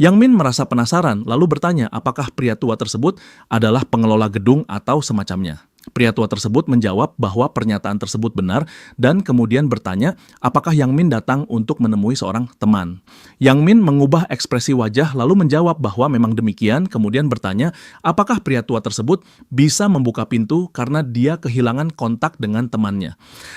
Speaker 1: Yang Min merasa penasaran, lalu bertanya apakah pria tua tersebut adalah pengelola gedung atau semacamnya. Pria tua tersebut menjawab bahwa pernyataan tersebut benar dan kemudian bertanya apakah Yang Min datang untuk menemui seorang teman. Yang Min mengubah ekspresi wajah lalu menjawab bahwa memang demikian, kemudian bertanya apakah pria tua tersebut bisa membuka pintu karena dia kehilangan kontak dengan temannya.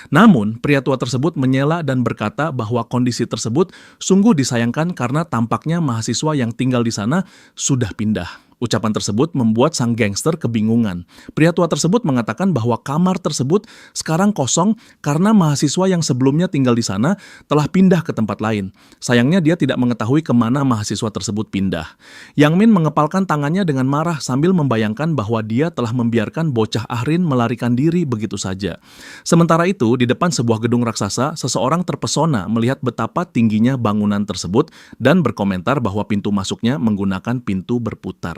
Speaker 1: Namun, pria tua tersebut menyela dan berkata bahwa kondisi tersebut sungguh disayangkan karena tampaknya mahasiswa yang tinggal di sana sudah pindah. Ucapan tersebut membuat sang gangster kebingungan. Pria tua tersebut mengatakan bahwa kamar tersebut sekarang kosong karena mahasiswa yang sebelumnya tinggal di sana telah pindah ke tempat lain. Sayangnya dia tidak mengetahui kemana mahasiswa tersebut pindah. Yang Min mengepalkan tangannya dengan marah sambil membayangkan bahwa dia telah membiarkan bocah Ahrin melarikan diri begitu saja. Sementara itu, di depan sebuah gedung raksasa, seseorang terpesona melihat betapa tingginya bangunan tersebut dan berkomentar bahwa pintu masuknya menggunakan pintu berputar.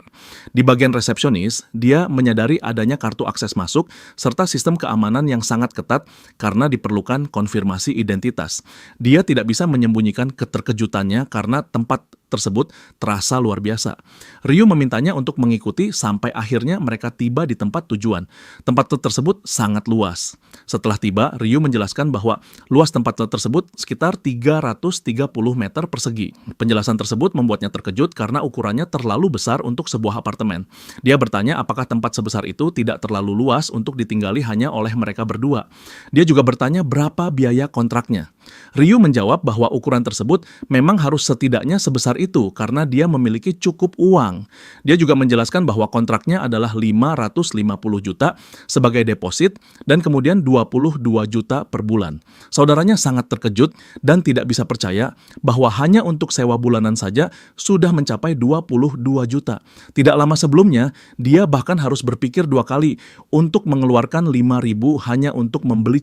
Speaker 1: Di bagian resepsionis, dia menyadari adanya kartu akses masuk serta sistem keamanan yang sangat ketat karena diperlukan konfirmasi identitas. Dia tidak bisa menyembunyikan keterkejutannya karena tempat tersebut terasa luar biasa. Ryu memintanya untuk mengikuti sampai akhirnya mereka tiba di tempat tujuan. Tempat tersebut sangat luas. Setelah tiba, Ryu menjelaskan bahwa luas tempat tersebut sekitar 330 meter persegi. Penjelasan tersebut membuatnya terkejut karena ukurannya terlalu besar untuk sebuah apartemen. Dia bertanya apakah tempat sebesar itu tidak terlalu luas untuk ditinggali hanya oleh mereka berdua. Dia juga bertanya berapa biaya kontraknya. Ryu menjawab bahwa ukuran tersebut memang harus setidaknya sebesar itu karena dia memiliki cukup uang. Dia juga menjelaskan bahwa kontraknya adalah 550 juta sebagai deposit dan kemudian 22 juta per bulan. Saudaranya sangat terkejut dan tidak bisa percaya bahwa hanya untuk sewa bulanan saja sudah mencapai 22 juta. Tidak lama sebelumnya, dia bahkan harus berpikir dua kali untuk mengeluarkan 5.000 hanya untuk membeli